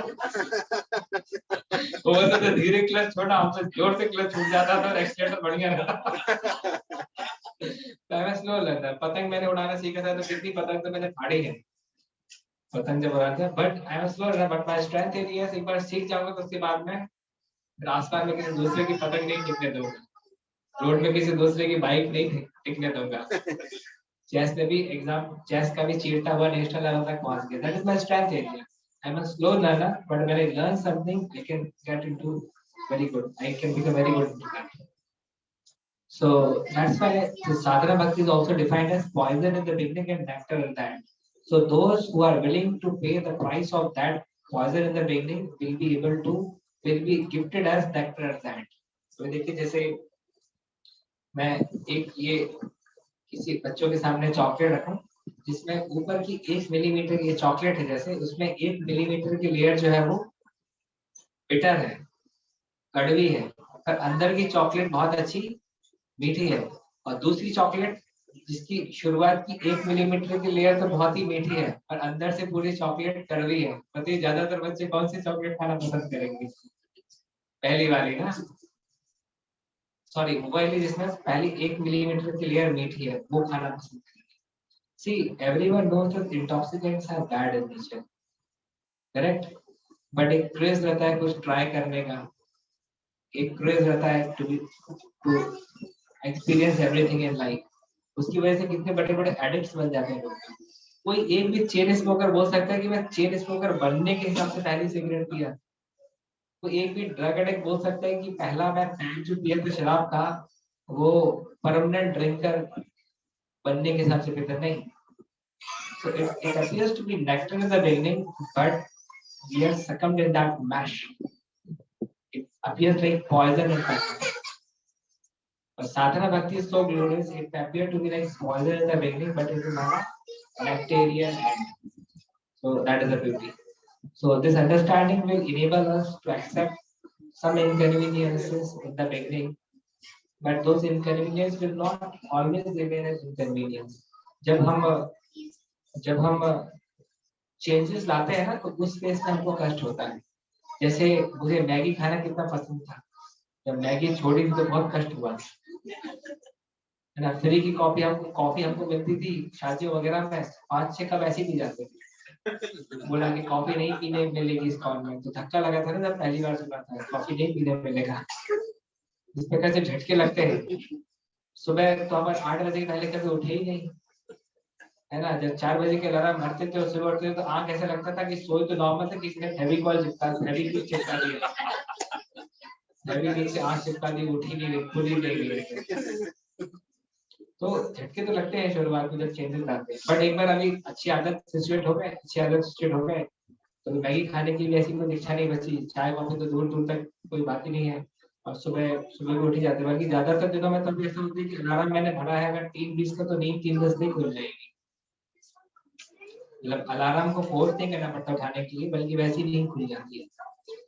वो तो धीरे क्लच छोड़ा, हमसे जोर से क्लच छूट जाता था और एक्सीलेटर बढ़िया रहता। तो मैं स्लो लर्नर, पतंग मैंने उड़ाना सीखा था तो कितनी पतंग तो मैंने फाड़ी है पतंग जब उड़ाते हैं, but I am slow learner, but my strength area एक बार सीख जाऊंगा तो उसके बाद में रास्ता में किसी दूसरे की पतंग नहीं टिकने दूंगा, रोड में किसी दूसरे की बाइक नहीं टिकने दूंगा। चेस में भी एग्जाम, चेस का भी चीरता हुआ नेशनल लेवल तक पहुंच गया, that is my strength area. I am a slow learner, but when I learn something I can get into very good, I can become very good into that. So that's why the sadhana bhakti is also defined as poison in the beginning and nectar at the end. So those who are willing to pay the price of that poison in the beginning will be gifted as nectar at the end. So देखिए जैसे मैं एक ये किसी बच्चों के सामने चॉकलेट रखूं जिसमें ऊपर की 1 मिलीमीटर ये चॉकलेट है, जैसे उसमें 1 मिलीमीटर की लेयर जो है वो बिटर है, कड़वी है, और अंदर की चॉकलेट बहुत अच्छी मीठी है, और दूसरी चॉकलेट जिसकी शुरुआत की 1 मिलीमीटर की लेयर तो बहुत ही मीठी है और अंदर से पूरी चॉकलेट कड़वी है, बताइए ज्यादातर बच्चे कौन सी चॉकलेट खाना पसंद करेंगे? पहली वाली ना, सॉरी वो वाली जिसमें पहली 1 मिलीमीटर की लेयर मीठी है वो खाना पसंद करेंगे। See, everyone knows that intoxicants are bad in nature, correct? But एक क्रेज रहता है कुछ ट्राई करने का, एक क्रेज रहता है to experience everything in life, उसकी वजह से कितने बड़े बड़े एडिक्ट्स बन जाते हैं लोग। कोई एक भी चेन स्मोकर बोल सकता है कि मैं चेन स्मोकर बनने के हिसाब से पहली सिगरेट पिया, कोई एक भी ड्रग एडिक्ट बोल सकता है कि पहला मैं पैक जो पिया था शराब का वो परमानेंट ड्रिंकर बनने के हिसाब से पीता नहीं। So it appears to be nectar in the beginning, but we are succumbed in that mash. It appears like poison in fact. But sadhana bhakti is so glorious, it appears to be like poison in the beginning, but it will have a nectarian end. So that is the beauty. So this understanding will enable us to accept some inconveniences in the beginning, but those inconveniences will not always remain as inconvenience. जब हम चेंजेस लाते हैं ना तो उस फेस में हमको कष्ट होता है। जैसे मुझे मैगी खाना कितना पसंद था, जब मैगी छोड़ी थी तो बहुत कष्ट हुआ, है ना। फ्री की कॉफी हमको मिलती थी शादियों वगैरह में, 5-6 कप ऐसे पी जाते थे। बोला कि कॉफी नहीं पीने मिलेगी इस कॉल में, तो धक्का लगा था ना जब पहली बार सुना था कॉफी नहीं पीने मिलेगा, इस प्रकार से झटके लगते हैं। सुबह तो हमारे 8 बजे के पहले कभी उठे ही नहीं, है ना। जब 4 बजे के अलार्म भरते थे और सुबह उठते थे तो आंख ऐसा लगता था कि सोई तो नॉर्मल था, किसी ने फेविकॉल चिपका दिया, फेविक्विक से आंख चिपका दी, उठी नहीं, खुद ही नहीं गई। तो झटके तो लगते हैं शुरुआत में जब चेंजेस आते हैं, बट एक बार अभी अच्छी आदत सिचुएट हो गए तो मैगी खाने की भी ऐसी कोई इच्छा नहीं बची, चाय कॉफी तो दूर दूर तक कोई बात ही नहीं है, और सुबह सुबह को उठ ही जाते हैं। बाकी ज्यादातर दिनों में तो ऐसा होती है कि अलार्म मैंने भरा है अगर 3:20 का तो नींद 3:10 नहीं खुल जाएगी, मतलब अलार्म को फोर्स नहीं करना पड़ता उठाने के लिए, बल्कि वैसी नींद खुल जाती है।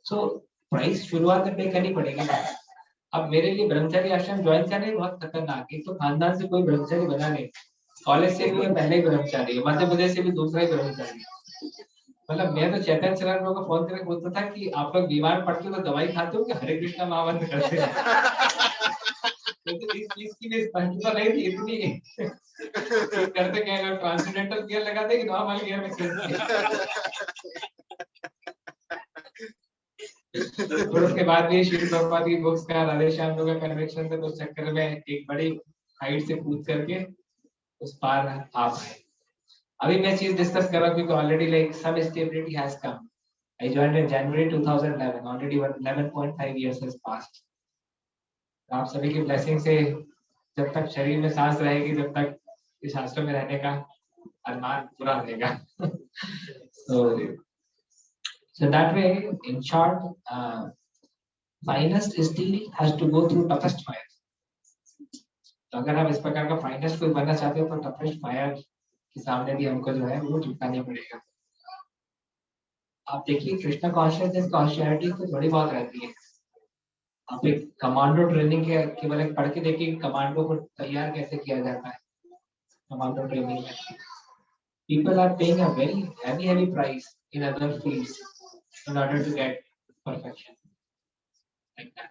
सो प्राइस शुरुआत में पे करनी पड़ेगी ना। अब मेरे लिए ब्रह्मचारी आश्रम ज्वाइन करना बहुत खतरनाक है, तो खानदान से कोई ब्रह्मचारी बना नहीं, कॉलेज से भी मैं पहले ही ब्रह्मचारी, मध्य प्रदेश से भी दूसरा ही ब्रह्मचारी। मतलब मैं तो चैतन्य चरण को फोन करके बोलता था कि आप लोग बीमार पड़ते हो तो दवाई खाते हो कि हरे कृष्णा महामंत्र करते हो? इस चीज की भी स्पष्टता नहीं थी इतनी करते क्या लोग ट्रांसेंडेंटल गियर लगाते कि नॉर्मल गियर में चलते। और उसके बाद भी श्री प्रभुपाद की बुक्स का राधे श्याम लोग का कन्वेंशन से तो चक्कर में एक बड़ी हाइट से कूद करके उस पार आ पाए। अभी मैं चीज डिस्कस कर रहा हूँ क्योंकि already like some stability has come. I joined in January 2011. Already 11.5 years has passed. आप सभी की ब्लेसिंग से जब तक शरीर में सांस रहेगी तब तक इस आश्रम में रहने का अरमान पूरा रहेगा। So that way, in short, finest steel has to go through toughest fire. तो अगर हम इस प्रकार का फाइनेस्ट कोई बनना चाहते हो तो टफेस्ट फायर के सामने भी हमको जो है वो झुकना पड़ेगा। आप देखिए कृष्णा कॉन्शियसनेस कॉन्शियरिटी तो बड़ी बहुत रहती है। आप एक कमांडो ट्रेनिंग के केवल एक पढ़ के देखिए कमांडो को तैयार कैसे किया जाता है। कमांडो ट्रेनिंग में people are paying a very heavy price in other fields in order to get perfection. like that.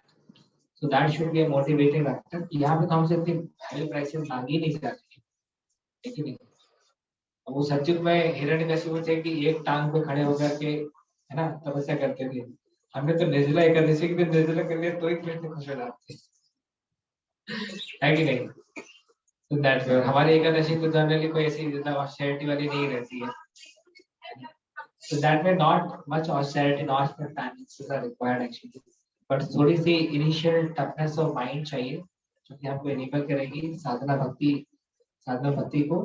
So that should be a motivating factor. यहाँ पे तो हमसे इतनी हाई प्राइसेस मांगी नहीं जाती, ठीक है नहीं? अब वो सत्युग में हिरण्यकशिपु थे कि एक टांग पे खड़े होकर के है ना तपस्या करते थे। हमने तो निर्जला एकादशी के दिन निर्जला कर लिया तो ही कृष्ण खुश हो जाते है कि नहीं? तो दैट वे हमारी एकादशी तो जनरली कोई ऐसी ज्यादा ऑस्टेरिटी वाली नहीं रहती है। So that way not much austerity, not much finances are required actually. But थोड़ी सी initial toughness of mind चाहिए जो कि आपको enable करेगी साधना भक्ति को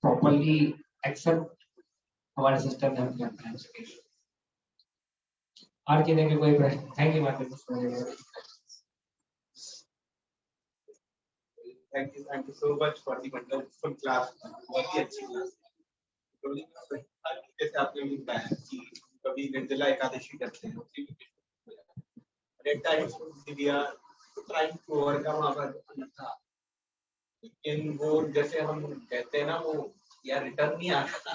properly accept हमारे system में हम करते हैं उसके लिए। और किसी के कोई प्रश्न? Thank you माता जी। Thank you so much for the wonderful class. बहुत ही अच्छी क्लास। जैसे आपने भी बताया कि कभी निर्जला एकादशी करते हैं, उसी में at times we are trying to overcome our अन्यथा, लेकिन वो जैसे हम कहते हैं ना वो यार रिटर्न नहीं आता,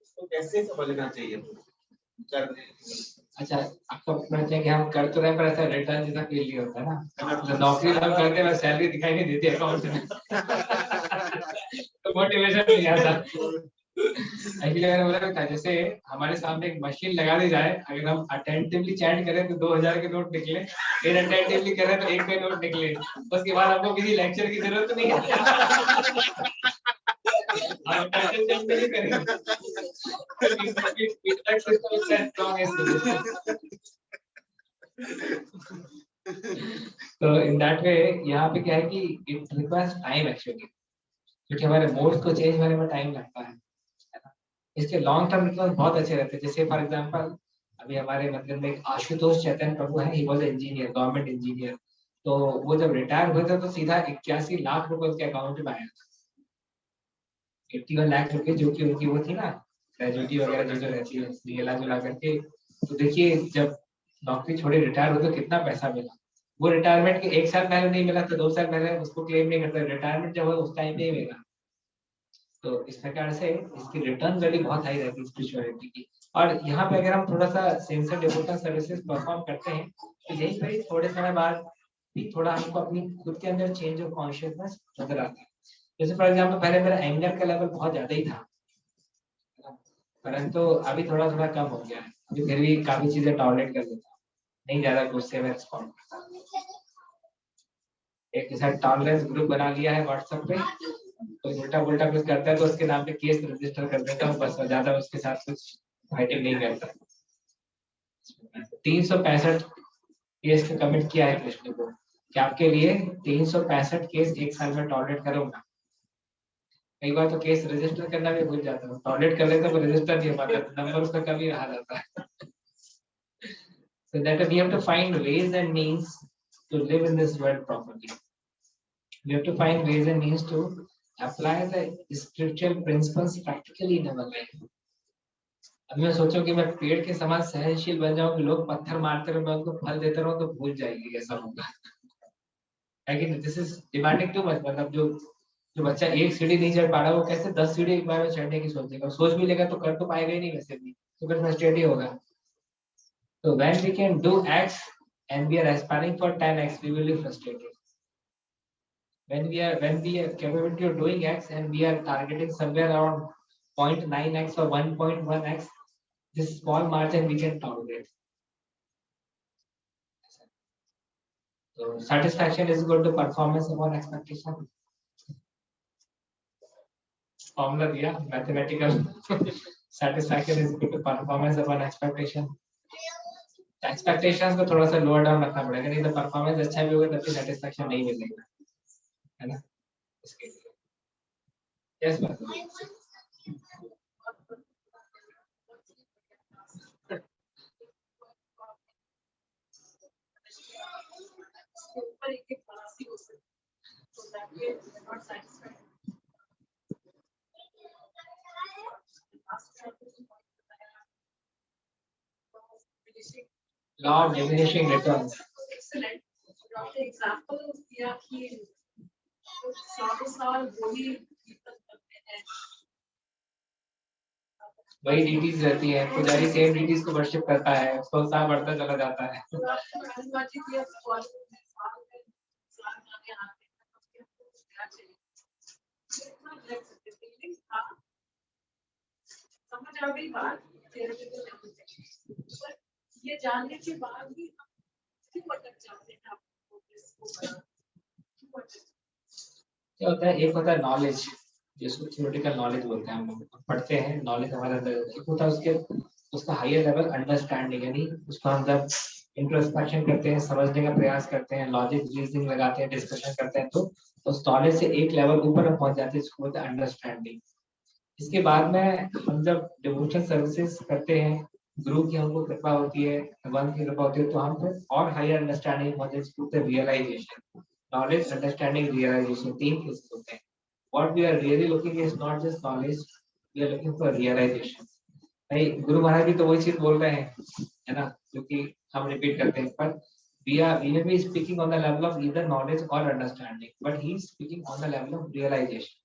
उसको कैसे समझना चाहिए करने। अच्छा, आपका प्रश्न है कि हम कर तो रहे पर ऐसा रिटर्न जैसा फील नहीं होता ना, तो नौकरी हम करते हैं सैलरी दिखाई नहीं देती अकाउंट में तो मोटिवेशन नहीं आता। एक्चुअली मैंने बोला था जैसे हमारे सामने एक मशीन लगा दी जाए, अगर हम अटेंटिवली चैट करें तो 2000 के नोट निकले, फिर अटेंटिवली करें तो 1 का नोट निकले, उसके बाद हमको किसी लेक्चर की जरूरत नहीं है। हम अटेंटिवली नहीं करेंगे। फीडबैक सिस्टम इज स्ट्रांग है। तो इन दैट वे यहाँ पे क्या है कि इट रिक्वायर्स टाइम एक्चुअली, क्योंकि हमारे मोड्स को चेंज होने में टाइम लगता है ना? इसके लॉन्ग टर्म रिटर्न बहुत अच्छे रहते हैं। जैसे फॉर एग्जांपल अभी हमारे मतलब में एक आशुतोष चैतन्य प्रभु है, he was engineer, government engineer. तो वो जब रिटायर हुए थे तो सीधा 81 लाख रुपए उसके अकाउंट में आया था। 81 लाख रुपए जो कि उनकी वो थी ना ग्रेजुएटी वगैरह जो रहती है मिला जुला करके। तो देखिए जब नौकरी छोड़ी रिटायर हुए तो कितना पैसा मिला। वो रिटायरमेंट के 1 साल पहले नहीं मिला तो 2 साल पहले उसको क्लेम नहीं करता, रिटायरमेंट जब हो उस टाइम पे ही मिला। तो इस प्रकार से इसकी रिटर्न वैल्यू बहुत हाई रहती है स्पिरिचुअलिटी की। और यहाँ पे अगर हम थोड़ा सा सेंसर डिवोशनल सर्विसेज परफॉर्म करते हैं तो यही पर थोड़े समय बाद भी थोड़ा हमको अपनी खुद के अंदर चेंज ऑफ कॉन्शियसनेस नजर आता है। जैसे फॉर एग्जाम्पल पहले मेरा एंगर का लेवल बहुत ज्यादा ही था, परंतु अभी थोड़ा थोड़ा कम हो गया है। अभी फिर भी काफी चीजें टॉलरेट कर लेता हूँ, नहीं ज्यादा गुस्से में रिस्पॉन्ड करता। एक के साथ टॉलरेंस ग्रुप बना लिया है व्हाट्सएप पे, कोई उल्टा पुल्टा कुछ करता है तो उसके नाम पे केस रजिस्टर कर देता हूँ, बस ज्यादा उसके साथ कुछ फाइटिंग नहीं करता। 365 केस का कमिट किया है कृष्ण को कि आपके लिए 365 केस 1 साल में टॉलरेट करूंगा। कई बार तो केस रजिस्टर करना भी भूल जाता हूँ, टॉलरेट कर लेता हूँ रजिस्टर नहीं हो पाता, नंबर उसका कभी रहा जाता है। So that we have to find ways and means to live in this world properly. We have to find ways and means to apply the spiritual principles practically in our life. अब मैं सोचूं कि मैं पेड़ के समान सहनशील बन जाऊं कि लोग पत्थर मारते रहो मैं उनको फल देता रहूं तो भूल जाएगी, ऐसा होगा। This is demanding too much. मतलब जो बच्चा एक सीढ़ी नहीं चढ़ पा रहा वो कैसे 10 सीढ़ी एक बार में चढ़ने की सोचेगा, सोच भी लेगा तो कर तो पाएगा ही नहीं वैसे भी, तो फिर फ्रस्ट्रेट ही होगा। So when we can do X and we are aspiring for 10X, we will be frustrated. When we are capable of doing X and we are targeting somewhere around 0.9X or 1.1X, this small margin we can tolerate. So satisfaction is equal to performance upon expectation. Formula दिया mathematical satisfaction is equal to performance upon expectation. Expectations को थोड़ा सा लोअर डाउन रखना पड़ेगा, नहीं तो परफॉर्मेंस अच्छा भी होगा तब भी सेटिस्फेक्शन नहीं मिलेगा, है ना? इसके लिए यस बात law of diminishing returns. Excellent. आपने एग्जांपल दिया कि सालों साल वही करते हैं, वही डीटीज रहती है, पुजारी सेम डीटीज को वर्शिप करता है, उसका उत्साह बढ़ता चला जाता है। तो आपको महाराज जी की अब कॉल साल में आने आते हैं तो क्या चाहिए इतना लग सकते फीलिंग था समझ आ गई बात theoretical level पे। पर ये जानने के बाद भी हम क्यों भटक जाते हैं आपको इसको क्यों भटक क्या होता है, एक होता है नॉलेज, जिसको थ्योरेटिकल नॉलेज बोलते हैं, हम लोग पढ़ते हैं, नॉलेज हमारे अंदर होता है। एक होता है उसके उसका हायर लेवल अंडरस्टैंडिंग, यानी उसको हम जब इंट्रोस्पेक्शन करते हैं, समझने का प्रयास करते हैं, लॉजिक रीजनिंग लगाते हैं, डिस्कशन करते हैं, तो उस नॉलेज से एक लेवल ऊपर हम पहुंच जाते हैं, जिसको बोलते हैं अंडरस्टैंडिंग। इसके बाद में हम जब डिवोशन सर्विसेज करते हैं, गुरु की हमको कृपा होती है, भगवान की कृपा होती है, तो हम फिर और हायर अंडरस्टैंडिंग पहुंचे, जिसको बोलते हैं रियलाइजेशन। नॉलेज, अंडरस्टैंडिंग, रियलाइजेशन, तीन केसेस होते हैं। What we are really looking is not just knowledge, we are looking for realization. भाई गुरु महाराज भी तो वही चीज बोल रहे हैं, है ना, जो कि हम रिपीट करते हैं, पर we may be speaking on the level of either knowledge or understanding, but he is speaking on the level of realization.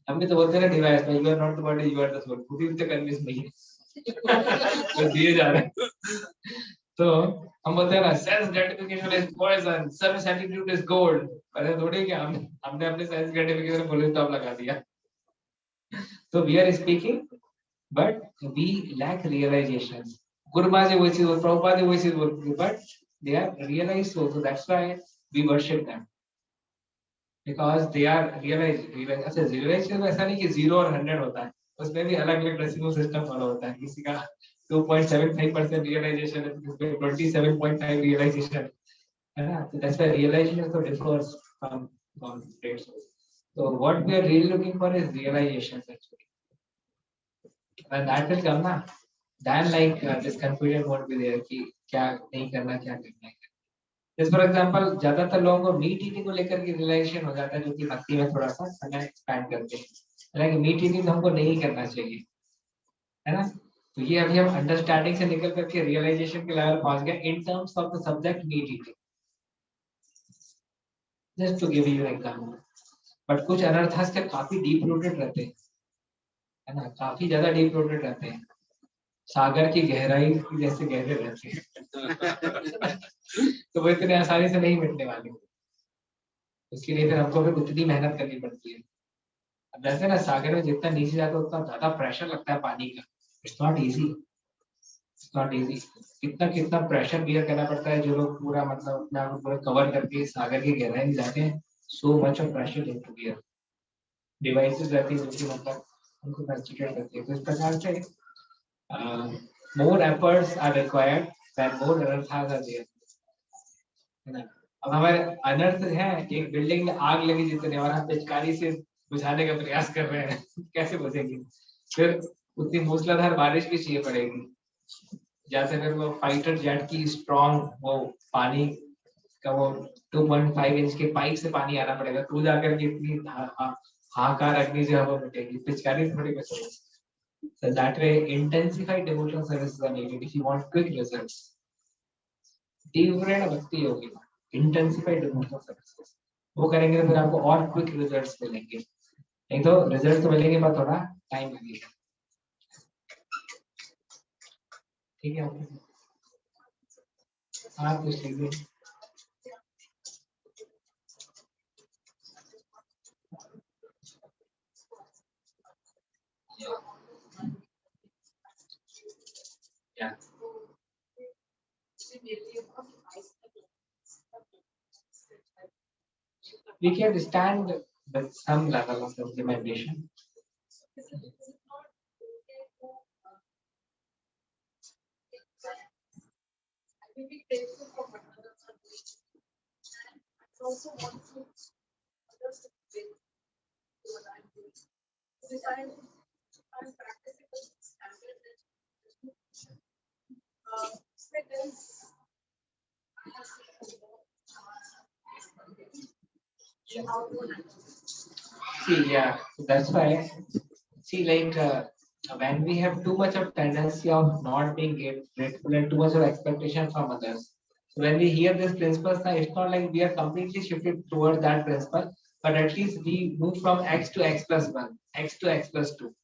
हम भी तो बोलते हैं ना डिवाइस में, you are not the body, you are the soul, खुद ही तो कन्विंस नहीं है बस दिए जा रहे हैं। तो हम बोलते हैं ना sense gratification is poison, serve satisfaction is gold, पर थोड़ी क्या हमने अपने सेंस ग्रेटिफिकेशन फुल स्टॉप लगा दिया। तो we are speaking but we lack realisation. Gurumaa ji वही चीज, प्रभुपाद जी वही चीज बोलते हैं, but they are realised, so that's why we worship them, because they are realise. अच्छा, रियलाइजेशन में ऐसा नहीं कि 0 और 100 होता है, उसमें भी अलग अलग डेसिमल सिस्टम फॉलो होता है। किसी का 2.75% रियलाइजेशन है, किसी का 27.5 रियलाइजेशन है ना। So that's why realization also differs from states. So what we are really looking for is realization actually. When that will come na, then like this confusion won't be there कि क्या नहीं करना, क्या करना है। जैसे फॉर एग्जांपल ज्यादातर लोगों को मीट ईटिंग को लेकर के रियलाइजेशन हो जाता है, जो कि भक्ति में थोड़ा सा समय एक्सपैंड करते हैं, हालांकि मीट ईटिंग हमको नहीं करना चाहिए, है ना। तो ये अभी हम अंडरस्टैंडिंग से निकल करके रियलाइजेशन के लेवल पहुंच गए in terms of the subject meat eating, just to give you example. But कुछ अनर्थास्त्र काफी डीप रूटेड रहते हैं, है ना, काफी ज्यादा डीप रूटेड रहते हैं, सागर की गहराई जैसे गहरे रहते हैं तो वो इतने आसानी से नहीं मिटने वाले, उसके लिए फिर हमको फिर उतनी मेहनत करनी पड़ती है। अब वैसे ना सागर में जितना नीचे जाता है उतना ज्यादा प्रेशर लगता है पानी का, it's not easy, it's not easy. कितना कितना प्रेशर बियर करना पड़ता है, जो लोग पूरा मतलब अपने आप को पूरा कवर करके सागर की गहराई में जाते हैं, so much of pressure into bear. Devices रहती है जो कि मतलब उनको कंसिडर करती है, तो इस प्रकार से more efforts are required when more अनर्थास are there, है ना। अब हमारे अनर्थ है, एक बिल्डिंग में आग लगी जितने और हम पिचकारी से बुझाने का प्रयास कर रहे हैं कैसे बुझेंगे, फिर उतनी मूसलाधार बारिश भी चाहिए पड़ेगी, जैसे फिर वो फाइटर जेट की स्ट्रॉन्ग वो पानी का वो 2.5 इंच के पाइप से पानी आना पड़ेगा, तो जाकर के इतनी हाहाकार अग्नि जो है वो मिटेगी, पिचकारी थोड़ी बचेगी। So that way, intensified devotional services are needed if you want quick results. तीव्र भक्ति होगी, intensified devotional services वो करेंगे तो फिर आपको और quick results मिलेंगे, नहीं तो results तो मिलेंगे पर थोड़ा टाइम लगेगा। ठीक है, हाँ पूछ लीजिए। Yeah. We can stand with some level of implementation. also want to others to do what I'm doing. If I'm practicing a standard, then I have See, yeah, that's why. See, like when we have too much of tendency of not being grateful and too much of expectation from others. So when we hear this principles, now it's not like we are completely shifted towards that principle, but at least we move from x to x plus 1, x to x plus 2,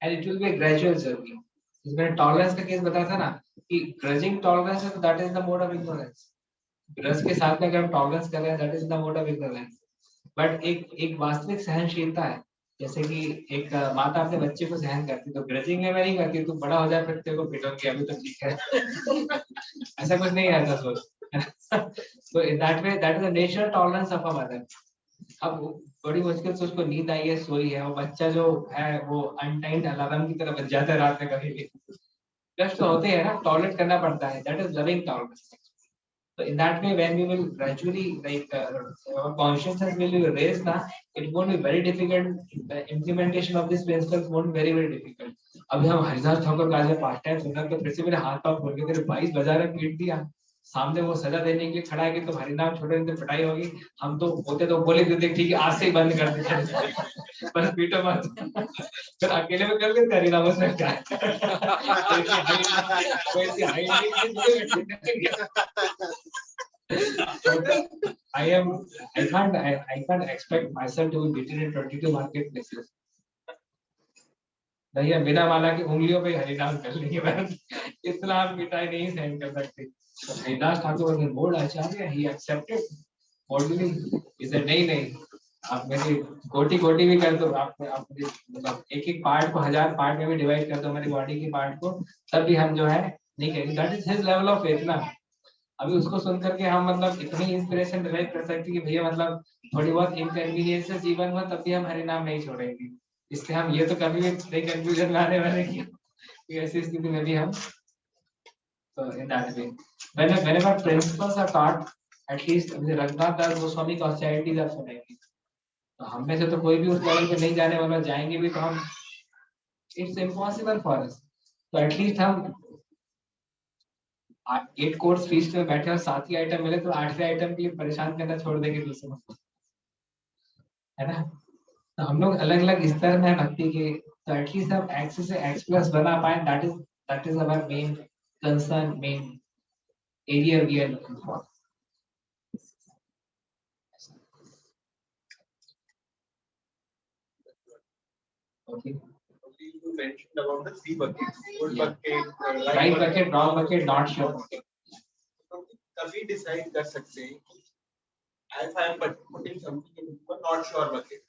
and it will be a gradual journey. मैंने टॉलरेंस का केस बताया था ना कि ग्रजिंग टॉलरेंस है तो that is the mode of ignorance. Grudge के साथ में अगर हम टॉलरेंस कर रहे हैं that is the mode of ignorance. But एक वास्तविक सहनशीलता है, जैसे कि एक माता अपने बच्चे को सहन करती तो ग्रजिंग में नहीं करती, तू बड़ा हो जाए फिर तेरे को पिटोगी, अभी तो ठीक है। ऐसा कुछ नहीं रहता सोच। तो in that way that is the natural tolerance of a mother. अब बड़ी मुश्किल से उसको नींद आई है, सोई है, और बच्चा जो है वो अनटाइम्ड अलार्म की तरह बज जाता है रात में कभी भी। कष्ट तो होते हैं ना, टॉलरेट करना पड़ता है, that is loving tolerance. So in that way, when we will gradually like our consciousness will be raised, na, it won't be very difficult. The implementation of these principles won't be very difficult. अभी हम हरिदास ठाकुर का आज पास्ट टाइम सुनना तो फिर से मेरे हाथ पाँव खोल के तेरे 22 बजा रहे पीट दिया, सामने वो सजा देने के लिए खड़ा है कि तुम हरिनाम छोड़े तो पिटाई होगी। हम तो होते तो बोले देते ठीक है आज से ही बंद कर देते, बस पीटो मत। फिर अकेले में कर लेते हरिनाम, उसमें क्या I can't expect myself to be beaten in 22 marketplaces. भैया बिना माला की उंगलियों पे हरिनाम कर लेंगे, बस इतना आप मिठाई नहीं सहन कर सकते। तो हरिदास ठाकुर ने board Acharya he accepted boldly, इसे नहीं आप मेरी गोटी गोटी भी कर दो, आप मतलब एक एक पार्ट को 1000 पार्ट में भी डिवाइड कर दो मेरी बॉडी के पार्ट को, तब भी हम जो है नहीं करेंगे। That is his level of faith ना। अभी उसको सुन करके हम मतलब इतनी इंस्पिरेशन डिराइव कर सकते कि भैया मतलब थोड़ी बहुत इनकन्वीनियंस है जीवन में तब भी हम हरिनाम नहीं छोड़ेंगे। इसलिए हम ये तो कभी भी नहीं कंफ्यूजन में आने वाले कि ऐसी स्थिति में भी हम तो in that way whenever principles are taught, at least Raghunath Das Goswami का ऑस्टेरिटीज आप सुनेंगे, तो हम में से तो कोई भी उस लेवल पे नहीं जाने वाला, जाएंगे भी तो हम इट्स इम्पॉसिबल फॉर अस। तो एटलीस्ट हम 8 कोर्स फीस में बैठे और 7 ही आइटम मिले तो 8वें आइटम के लिए परेशान करना छोड़ देंगे दूसरों को, है ना। तो हम लोग अलग अलग स्तर में भक्ति के, तो एटलीस्ट हम एक्स से एक्स प्लस बना पाए, that is our main concern, main area we are looking for. Okay, You mentioned about the 3 buckets, good Yeah. bucket, right bucket, wrong bucket, not sure bucket. कभी डिसाइड कर सकते हैं कि if I am putting something into a not sure bucket,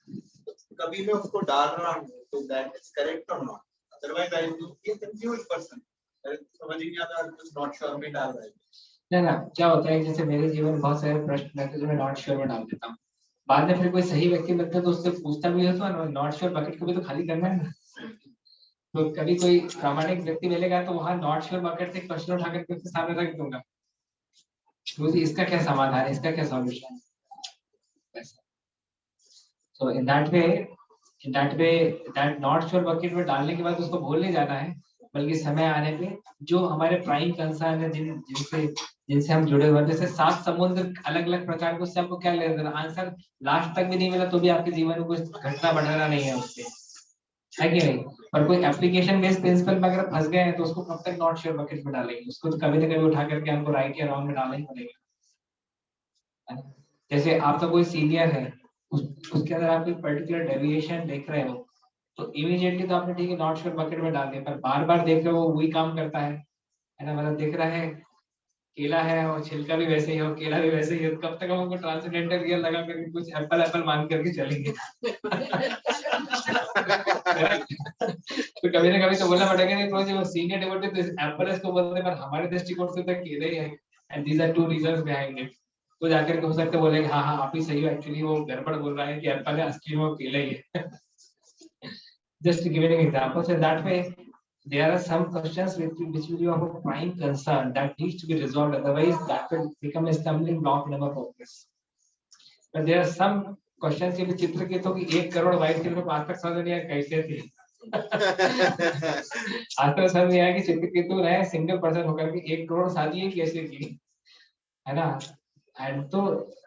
कभी मैं उसको डाल रहा हूँ तो that is correct or not, otherwise I will be a confused person, समझ ही नहीं आता कुछ not sure में डाल रहा है। ना क्या होता है, जैसे मेरे जीवन में बहुत सारे प्रश्न रहते हैं जो मैं नॉट श्योर में डाल देता हूँ, बाद में फिर कोई सही व्यक्ति मिलता है तो उससे पूछता भी है तो नॉट श्योर बकेट को भी तो खाली करना है ना। तो कभी कोई प्रामाणिक व्यक्ति मिलेगा तो वहां नॉट श्योर बकेट से क्वेश्चन उठा करके उसके सामने रख दूंगा, तो इसका क्या समाधान है, इसका क्या सॉल्यूशन है। तो in that way that not sure bucket में डालने के बाद उसको भूल नहीं जाना है, बल्कि समय आने पे जो हमारे प्राइम कंसर्न है जिनसे हम जुड़े हुए हैं, जैसे 7 समुद्र अलग अलग प्रकार के, उससे आपको क्या लेना देना, आंसर लास्ट तक भी नहीं मिला तो भी आपके जीवन में कुछ घटना बढ़ना नहीं है उससे, है कि नहीं। पर कोई एप्लीकेशन बेस्ड प्रिंसिपल में अगर फंस गए हैं तो उसको कब तक नॉट श्योर बकेट में डालेंगे, उसको तो कभी ना कभी उठा करके हमको राइट या रॉन्ग में डालना ही पड़ेगा। जैसे आपका कोई सीनियर है, उसके अंदर आप एक पर्टिकुलर डेविएशन देख रहे हो तो इमीडिएटली तो आपने ठीक है नॉट श्योर बकेट में डाल दिया, पर बार बार देख रहे हो वो वही काम करता है ना, मतलब देख रहा है केला है और छिलका भी वैसे ही हो, केला भी वैसे ही हो, कब तक हम उनको ट्रांसडेंटल रियल लगा करके कुछ एप्पल एप्पल मान करके चलेंगे। तो कभी ना कभी तो बोलना पड़ेगा नहीं, तो जो सीनियर डिवोटी तो एप्पल इसको बोलते हैं, पर हमारे दृष्टिकोण से तो केले ही है, and these are 2 reasons behind it. तो जाकर के हो सकता है बोलेंगे हाँ हाँ आप ही सही हो, एक्चुअली वो गड़बड़ बोल रहा है कि एप्पल है, असली में वो केला ही है। Just to give an example, so that way there are some questions which will be of a prime concern that needs to be resolved, otherwise that will become a stumbling block in our progress. But there are some questions के चित्र के तो कि 1 करोड़ व्हाइट चित्र को आज तक समझ नहीं आया कैसे थे। आज तक समझ नहीं आया कि चित्रकेतु है सिंगल पर्सन होकर के 1 करोड़ शादी कैसे की, है ना। एंड तो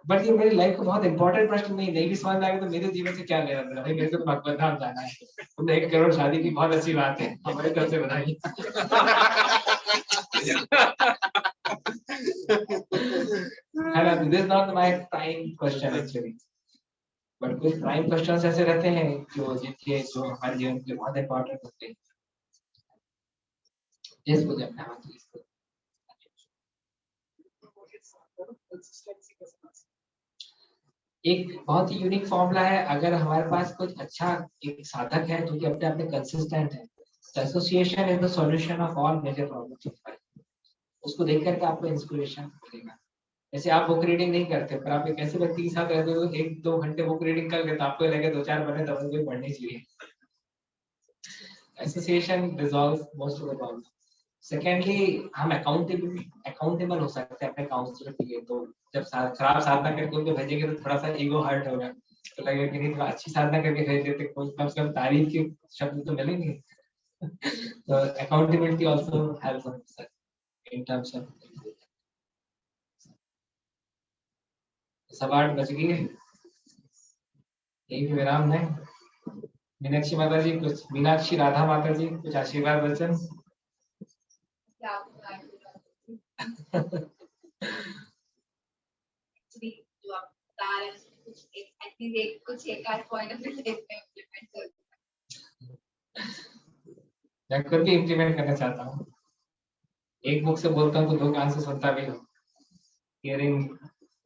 बट ये मेरी लाइफ का बहुत इंपॉर्टेंट प्रश्न नहीं भी समझ आएगा तो मेरे जीवन से क्या लेना देना, भाई मेरे को तो भगवत धाम जाना है। तुमने 1 करोड़ शादी की, बहुत अच्छी बात है, हमारी तरफ से बधाई। है ना, this is not my prime question actually, but कुछ प्राइम क्वेश्चंस ऐसे रहते हैं जो हमारे जीवन के बहुत इंपॉर्टेंट होते हैं। Yes, मुझे अपना हाथ please. कंसिस्टेंसी के साथ एक बहुत ही यूनिक फॉर्मूला है। अगर हमारे पास कुछ अच्छा एक साधक है जो कि अपने आप में कंसिस्टेंट है, association is the solution of all major problems of life. उसको देख करके आपको इंस्पिरेशन मिलेगा। जैसे आप बुक रीडिंग नहीं करते, पर आप एक ऐसे व्यक्ति के साथ रहते हो 1-2 घंटे बुक रीडिंग कर लेते, तो आपको लगे 2-4 बने तब भी पढ़नी चाहिए। Association resolve most of the problem. Secondly, हम अकाउंटेबल हो सकते हैं अपने काउंसलर के लिए। तो जब खराब साधना करके उनको भेजेंगे तो थोड़ा सा ईगो हर्ट होगा, तो लगेगा कि नहीं, थोड़ा अच्छी साधना करके भेज देते, कम से कम तारीफ के शब्द तो मिलेंगे। तो accountability also helps us in terms of. 8:15 बज गई है, यही पे विराम है। मीनाक्षी माता जी कुछ, मीनाक्षी राधा माता जी कुछ आशीर्वाद वचन। क्या जो आप बता रहे हैं कुछ एक एटलीस्ट कुछ एक आध पॉइंट ऑफ व्यू लेते हैं इम्प्लीमेंट करते मैं खुद भी इम्प्लीमेंट करना चाहता हूँ। एक मुख से बोलता हूँ तो 2 कान से सुनता भी हूँ। हियरिंग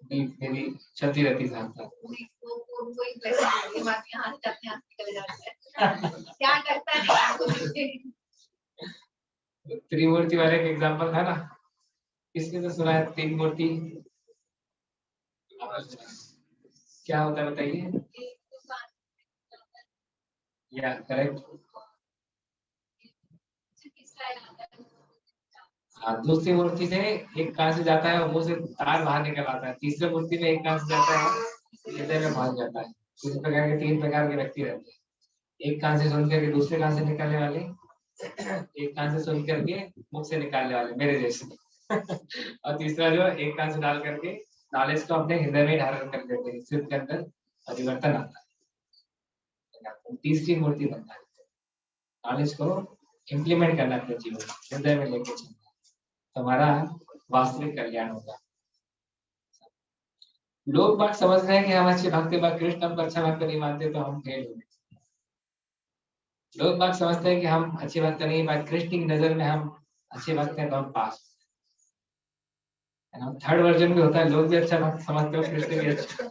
भी मेरी चलती रहती साथ साथ। वो एक वैसे बात यहाँ से अपने आप निकल जाता है क्या करता है आपको त्रिमूर्ति वाले का एग्जांपल था ना, किसने तो सुना है त्रिमूर्ति क्या होता है बताइए। या करेक्ट। दूसरी मूर्ति से एक कान से जाता है और मुंह से तार बाहर निकल आता है। तीसरी मूर्ति में एक कान से जाता है, हृदय में भाग जाता है। इस प्रकार के 3 प्रकार के व्यक्ति रहते हैं। एक कान से सुन करके दूसरे कान से निकलने वाले, एक कान से सुन करके मुख से निकालने वाले मेरे जैसे, और तीसरा जो एक कान से डाल करके नॉलेज को अपने हृदय में धारण कर देते हैं, सिद्ध के अंदर परिवर्तन आता है। तीसरी मूर्ति बनता है, नॉलेज को इम्प्लीमेंट करना अपने जीवन में, हृदय में लेके चलना, तो हमारा वास्तविक कल्याण होगा। लोग बात समझ रहे हैं कि हम अच्छे भक्त हैं, कृष्ण हमको अच्छा भक्त नहीं मानते तो हम फेल हो गए। लोग बात समझते हैं कि हम अच्छे भक्त नहीं, बात कृष्ण की नजर में हम अच्छे भक्त हैं तो हम पास। थर्ड वर्जन भी होता है, लोग भी अच्छा भक्त समझते हो, कृष्ण भी अच्छा।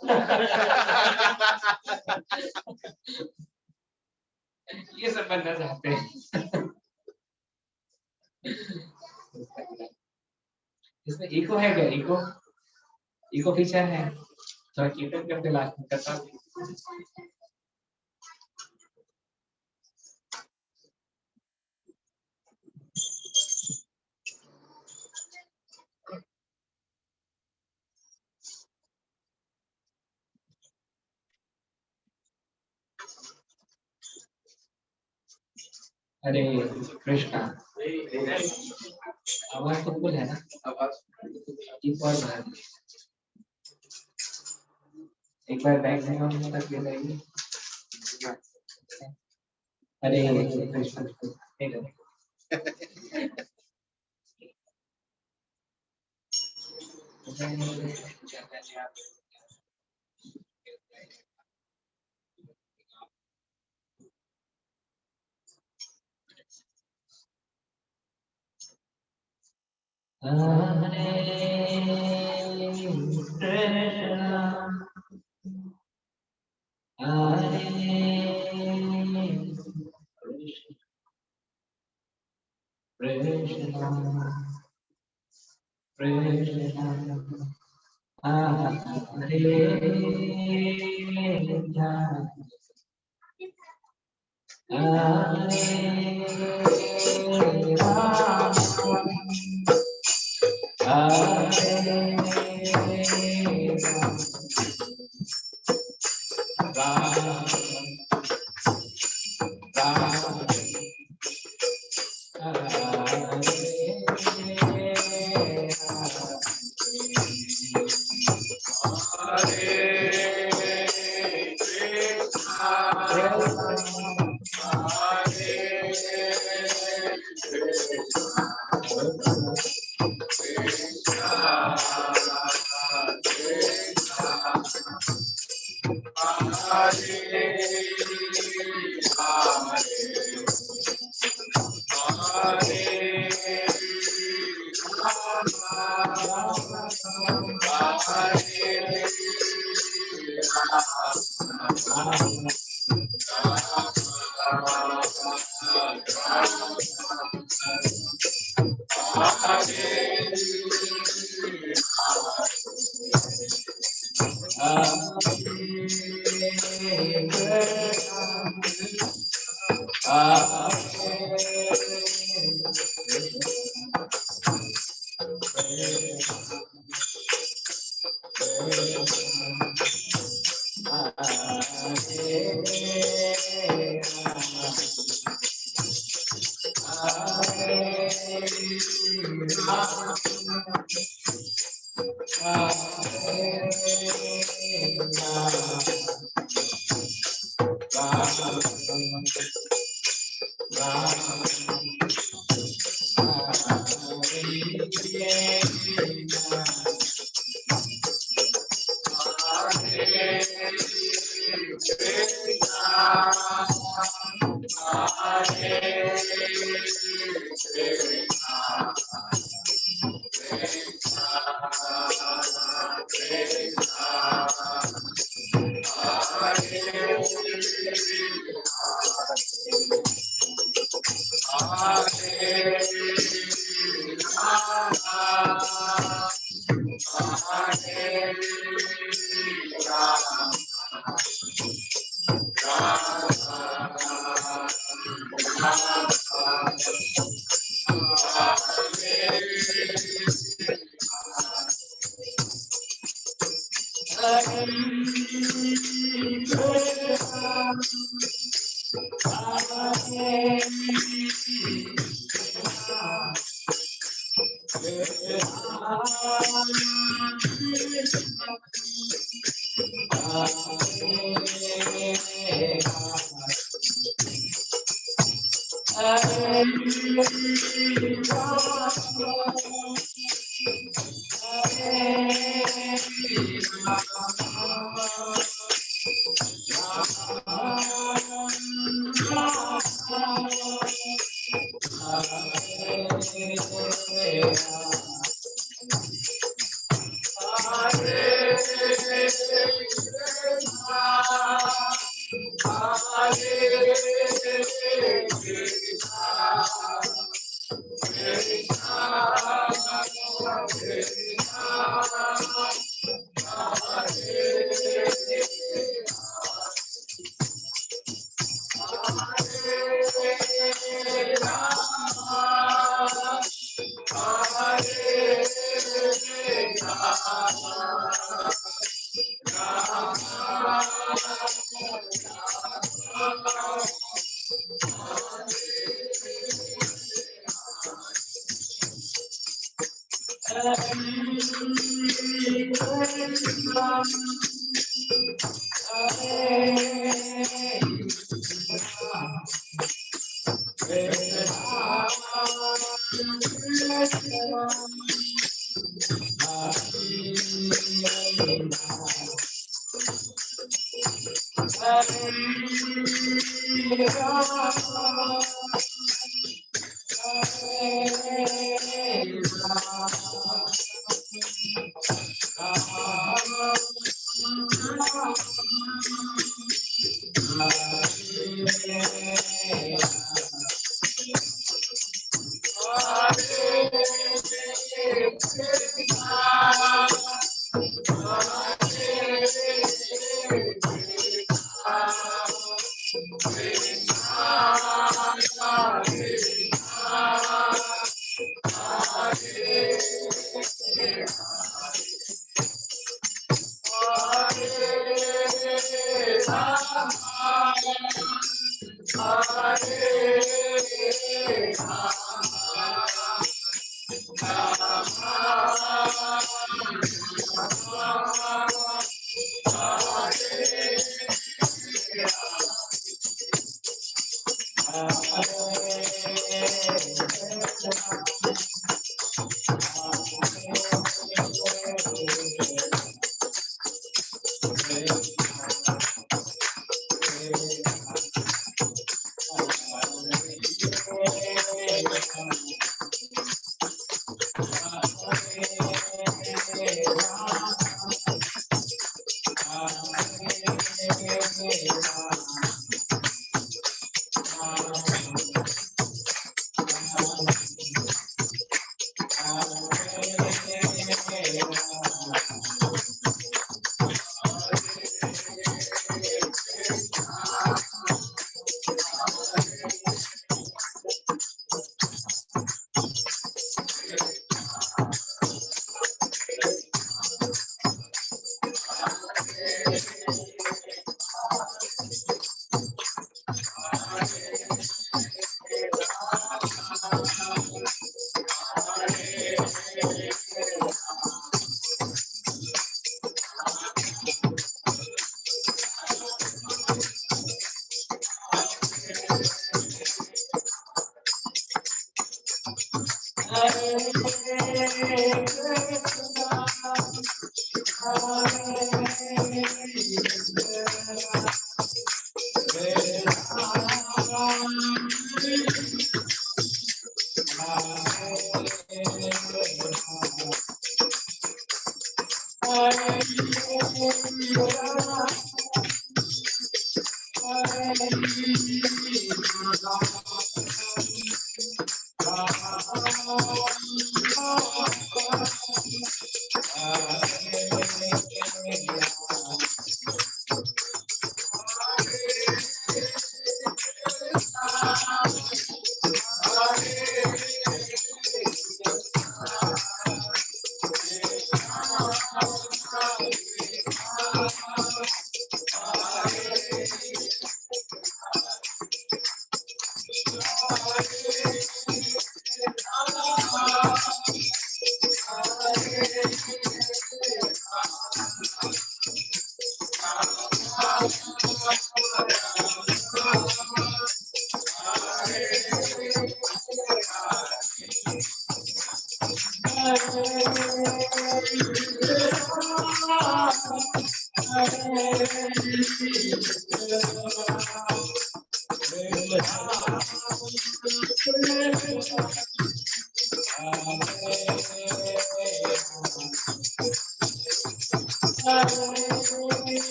ये सब बनना चाहते हैं। इसमें इको है क्या? इको फीचर है, थोड़ा कीर्तन करते लास्ट में करता हूं। हरे कृष्णा। आवाज तो फुल है ना? आवाज एक बार बढ़ा दीजिए। एक बार बैक साइड तक ले जाइए। हरे कृष्णा।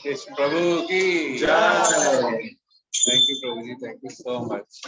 कृष्ण प्रभु की जय। Thank you Prabhu ji, thank you so much.